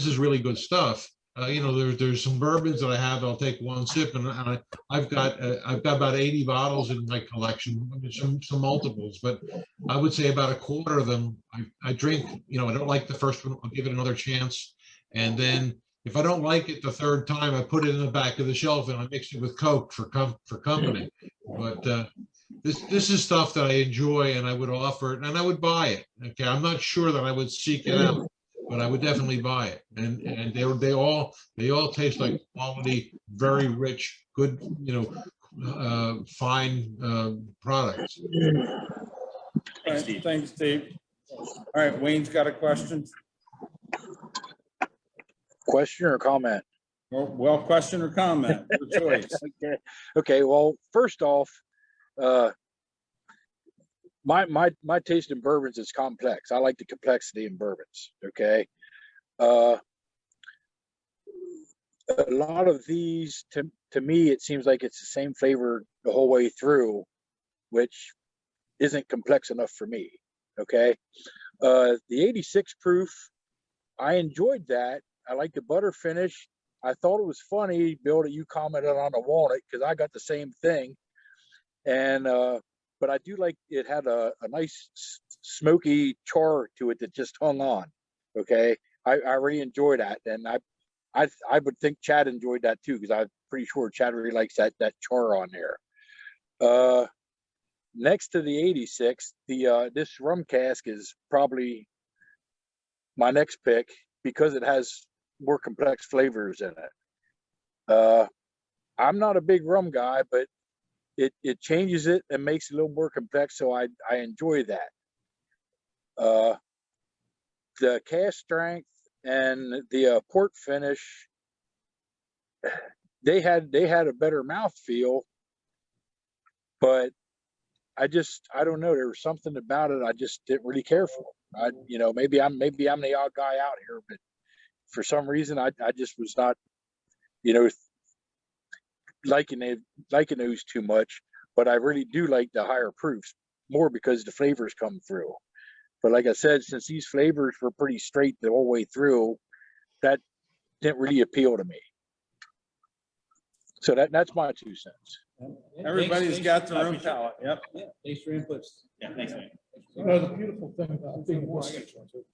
is really good stuff. There's some bourbons that I have. I'll take one sip, and I've got about 80 bottles in my collection. Some multiples, but I would say about a quarter of them I drink. I don't like the first one. I'll give it another chance, and then if I don't like it the third time, I put it in the back of the shelf and I mix it with Coke for company. But this is stuff that I enjoy, and I would offer it, and I would buy it. Okay, I'm not sure that I would seek it out, but I would definitely buy it. And they all taste like quality, very rich, good, fine products. All right, thanks, Steve. All right, Wayne's got a question. Question or comment? Well, question or comment, your choice. Okay. Well, first off, my taste in bourbons is complex. I like the complexity in bourbons. Okay. A lot of these, to me, it seems like it's the same flavor the whole way through, which isn't complex enough for me. Okay. The 86 proof, I enjoyed that. I like the butter finish. I thought it was funny, Bill, that you commented on the walnut, because I got the same thing. And but I do like it had a nice smoky char to it that just hung on. Okay, I really enjoy that, and I would think Chad enjoyed that too, because I'm pretty sure Chad really likes that char on there. Next to the 86, this rum cask is probably my next pick because it has more complex flavors in it. I'm not a big rum guy, but it changes it and makes it a little more complex, so I enjoy that. The cask strength and the port finish, they had a better mouthfeel, but I don't know. There was something about it I just didn't really care for. Maybe I'm the odd guy out here, but for some reason I just was not, liking those too much. But I really do like the higher proofs more because the flavors come through. But like I said, since these flavors were pretty straight the whole way through, that didn't really appeal to me. So that's my 2 cents. Everybody's got their own palate. Yep. Yeah, thanks for your inputs. Yeah, thanks, man. The beautiful thing about being a whiskey drinker,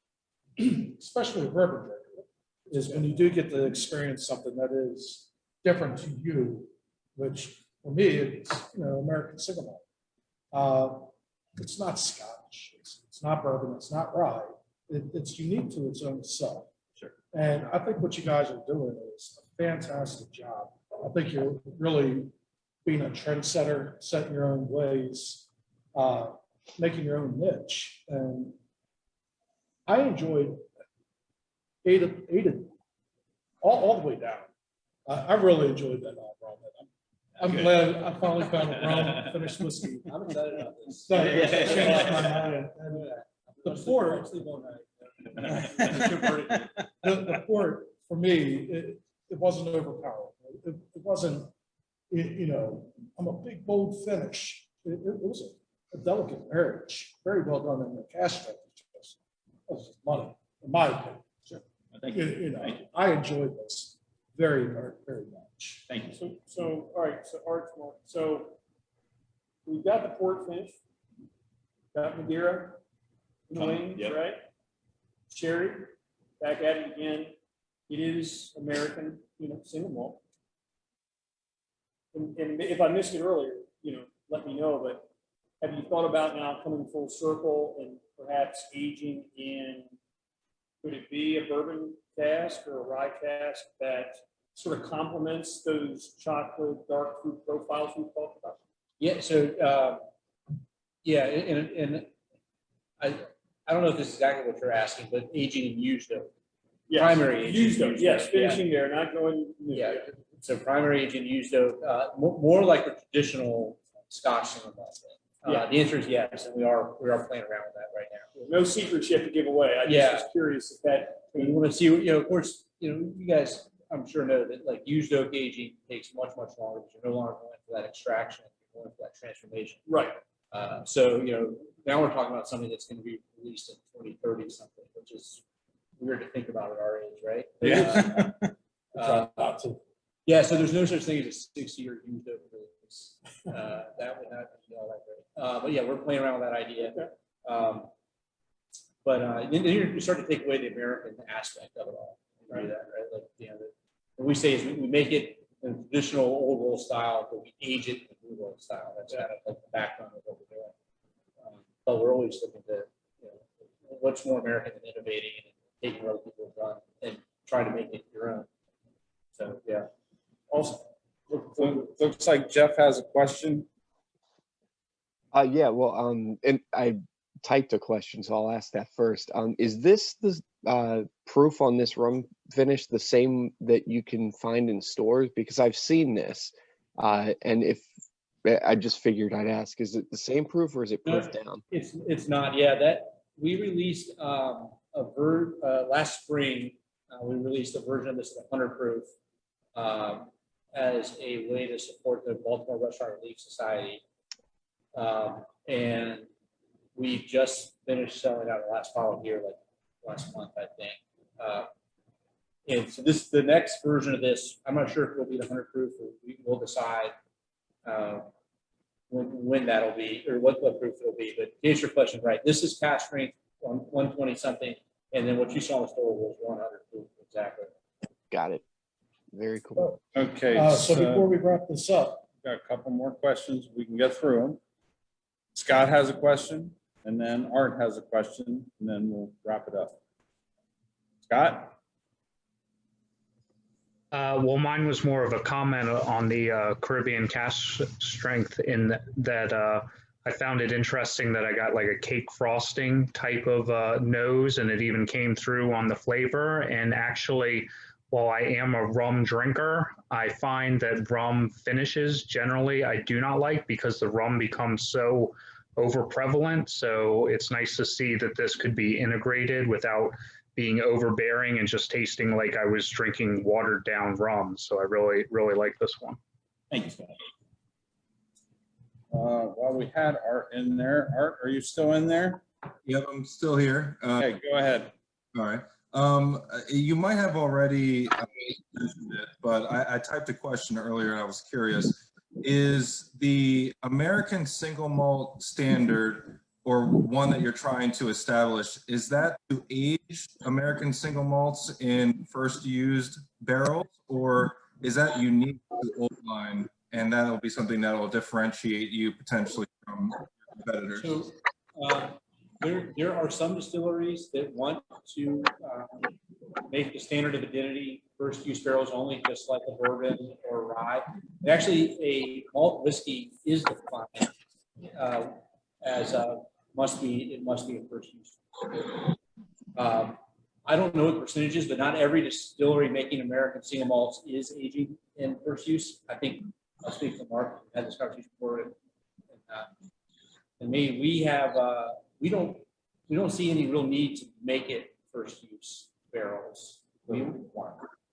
especially a bourbon drinker, is when you do get to experience something that is different to you, which for me, it's, American single malt. It's not Scotch, it's not bourbon, it's not rye. It's unique to its own self. Sure. And I think what you guys are doing is a fantastic job. I think you're really being a trendsetter, setting your own ways, making your own niche. And I enjoyed eight all the way down. I really enjoyed that rum. I'm glad I finally found a rum finished whiskey. I'm excited about this. So, changed my mind. And the port, the port for me, it wasn't overpowering. It wasn't, I'm a big bold finish. It was a delicate marriage, very well done in the cask strength. It was just money, in my opinion. Sure. Thank you. Thank you. I enjoyed this very, very, very much. Thank you. So all right, so Arch, so we've got the port finish, got Madeira, in the wings, Yep. right? Sherry, back at it again. It is American, single malt. And if I missed it earlier, let me know, but have you thought about now coming full circle and perhaps aging in, could it be a bourbon cask or a rye cask that sort of complements those chocolate dark fruit profiles we've talked about? Yeah, so, and I don't know if this is exactly what you're asking, but aging in used oak. Yes. Primary aging. Used oak, yes, Yeah. finishing there, not going. Yeah, so primary aging used oak, more like a traditional Scotch single malt. Yeah. The answer is yes, and we are playing around with that right now. No secrets yet to give away. I just was curious if that. We want to see, of course, you guys, I'm sure know that like used oak aging takes much, much longer because you're no longer going for that extraction, you're going for that transformation. Right. So, now we're talking about something that's going to be released in 2030 something, which is weird to think about at our age, right? Yeah. Yeah, so there's no such thing as a 6-year used oak release. That would not be all that great. But yeah, we're playing around with that idea. But then you start to take away the American aspect of it all. Right? Like, what we say is we make it in traditional old world style, but we age it in new world style. That's kind of like the background of what we're doing. But we're always looking to, what's more American than innovating and taking other people's So, yeah. Also, looks like Jeff has a question. Yeah, well, and I typed a question, so I'll ask that first. Is this the proof on this rum finish the same that you can find in stores? Because I've seen this, and if I just figured I'd ask, is it the same proof or is it proof down? It's not. Yeah, that we released last spring. We released a version of this at 100 proof as a way to support the Baltimore Restaurant Relief Society. And we just finished selling out the last bottle here, like last month, I think. And so the next version of this, I'm not sure if it'll be the 100 proof, or we will decide when that'll be, or what proof it'll be. But to answer your question, right, this is cask strength on 120 something, and then what you saw in the store was 100 proof, exactly. Got it. Very cool. Okay. So before we wrap this up, Got a couple more questions. We can get through them. Scott has a question, and then Art has a question, and then we'll wrap it up. Scott? Well, mine was more of a comment on the Caribbean cask strength in that I found it interesting that I got like a cake frosting type of nose, and it even came through on the flavor. And actually, while I am a rum drinker, I find that rum finishes generally I do not like because the rum becomes so over prevalent. So it's nice to see that this could be integrated without being overbearing and just tasting like I was drinking watered down rum. So I really, really like this one. Thank you, Scott. Well, we had Art in there. Art, are you still in there? Yep, I'm still here. Okay, go ahead. All right. You might have already mentioned it, but I typed a question earlier and I was curious. Is the American single malt standard, or one that you're trying to establish, is that to age American single malts in first used barrels, or is that unique to Old Line, and that'll be something that will differentiate you potentially from competitors? So there are some distilleries that want to make the standard of identity first use barrels only, just like a bourbon or rye. Actually, a malt whiskey is defined as it must be a first use. I don't know the percentages, but not every distillery making American single malts is aging in first use. I think I'll speak for Mark. Had this conversation before, and me, we don't see any real need to make it first use barrels.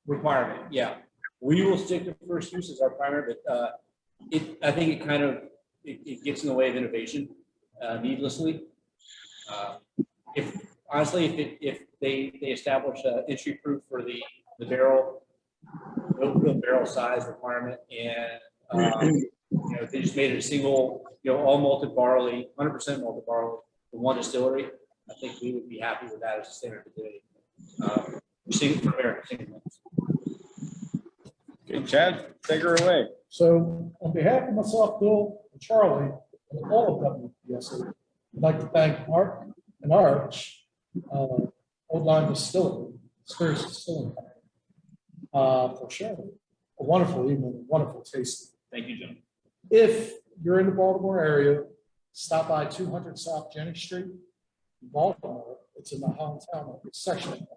Requirement, yeah. We will stick to first use as our primary, but I think it gets in the way of innovation needlessly. If they establish an entry proof for the barrel, no barrel size requirement, and if they just made it a single, all malted barley, 100% malted barley for one distillery, I think we would be happy with that as a standard today. For American single malts. Okay, Chad, take her away. so on behalf of myself, Bill, and Charlie, and all of WPSA, I'd like to thank Mark and Arch, Old Line Distillery, Spirits Distilling Company, for sharing a wonderful evening, wonderful tasting. Thank you, Jim. If you're in the Baltimore area, stop by 200 South Jenny Street, in Baltimore. It's in the hometown section of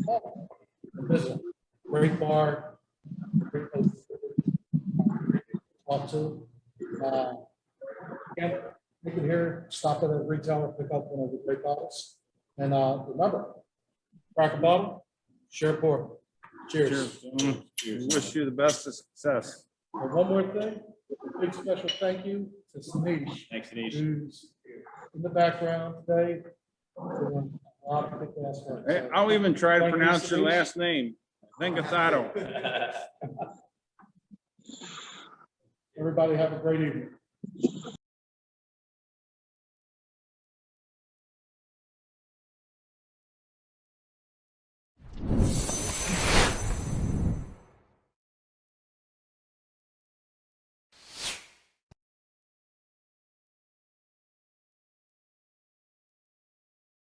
Baltimore. Visit. Great bar, great place to talk to. Again, you can hear, stop at a retailer, pick up one of the great bottles. And remember, crack a bottle, share a pour. Cheers. We wish you the best of success. And one more thing, a big special thank you to Sanish. Thanks, Anish. Who's in the background today. Doing a lot of kick-ass work. Hey, I'll even try to pronounce your last name. Vengatado. Everybody have a great evening.